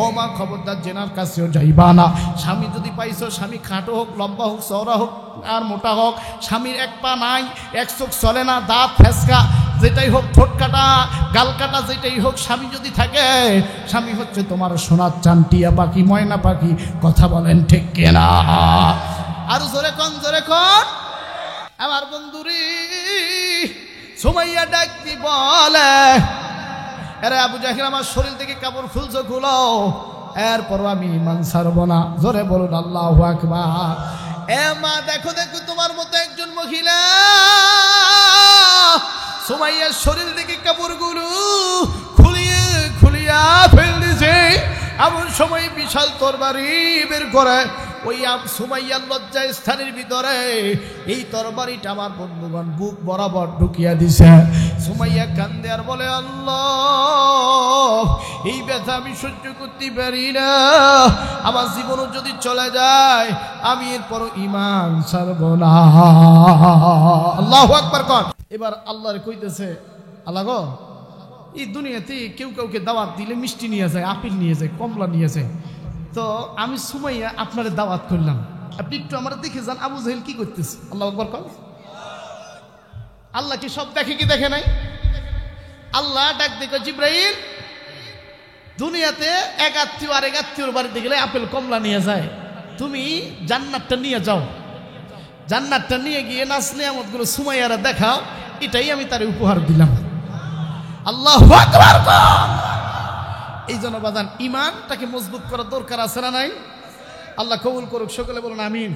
ও মা খবরদার জেনার কাছেও যাইবা না। স্বামী যদি পাইছো, স্বামী খাটো হোক লম্বা হোক চওড়া হোক আর মোটা হোক, স্বামীর এক পা নাই, এক চোখ চলে না, দাঁত ফেসকা যেটাই হোক, ঠোঁট কাটা গাল কাটা যেটাই হোক, স্বামী যদি থাকে, স্বামী হচ্ছে তোমার সোনার চান টিয়া পাখি ময়না পাখি। কথা বলেন ঠিক কিনা? আর জোরে কন জোরে কন। আমার বন্ধুরি সুমাইয়া ডাক দি বলে, আরে আবু জাহেল আমার শরীর থেকে কাপড় খুলছো খুলো, এরপরও আমি ঈমান ছাড়বো না। জোরে বলুন আল্লাহু আকবার। এ মা দেখো দেখো তোমার মতো একজন মহিলা সুমাইয়ার শরীর থেকে কাপড়গুলো খুলিয়ে খুলিয়া ফেল দিছে। এমন সময় বিশাল তরবারি বের করে ওই সুমাইয়ার লজ্জা স্থানের ভিতরে এই তরবারিটা আমার বন্ধুগণ বুক বরাবর ঢুকিয়া দিছে। সুমাইয়া কান্দে আর বলে, আল্লাহ এই ব্যথা আমি সহ্য করতে পারি না, আমার জীবনও যদি চলে যায় আমি এরপরও ঈমান ছাড়ব না। আল্লাহু আকবার কর। এবার আল্লাহর কইতেছে, আল্লাহ গো এই দুনিয়াতে কেউ কাউকে দাওয়াত দিলে মিষ্টি নিয়ে যায়, আপেল নিয়ে যায়, কমলা নিয়ে যায়, তো আমি সুমাইয়া আপনার দাওয়াত করলাম, আপনি একটু আমার দেখে যান আবু জাহেল কি করতেছে। আল্লাহু আকবার কর। আল্লাহ কি সব দেখে কি দেখে নাই? আল্লাহ ডাক দেখো, জিব্রাইল দুনিয়াতে এক আত্মীয় আর এক আত্মীয়র বাড়িতে গেলে আপেল কমলা নিয়ে যায়, তুমি জান্নাতটা নিয়ে যাও, জান্নাতটা নিয়ে গিয়ে নাচ নিয়ামতগুলো সুমাইয়ারা দেখাও, এটাই আমি তার উপহার দিলাম। আল্লাহু আকবার। এই জন্য বাজান ঈমানটাকে মজবুত করার দরকার আছে না নাই? আল্লাহ কবুল করুক, সকলে বলুন আমিন।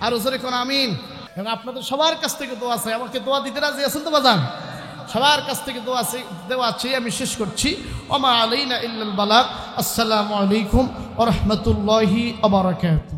আর জোরে কোন আমিন। এবং আপনাদের সবার কাছ থেকে দোয়া আছে, আমাকে দোয়া দিতে রাজি আছেন তো বাজান? সবার কাছ থেকে দোয়া আছে, দেওয়া আছে। আমি শেষ করছি। ওমা আলাইনা ইল্লাল বালাগ। আসসালামু আলাইকুম ওয়া রাহমাতুল্লাহি ওয়া বারাকাতুহু।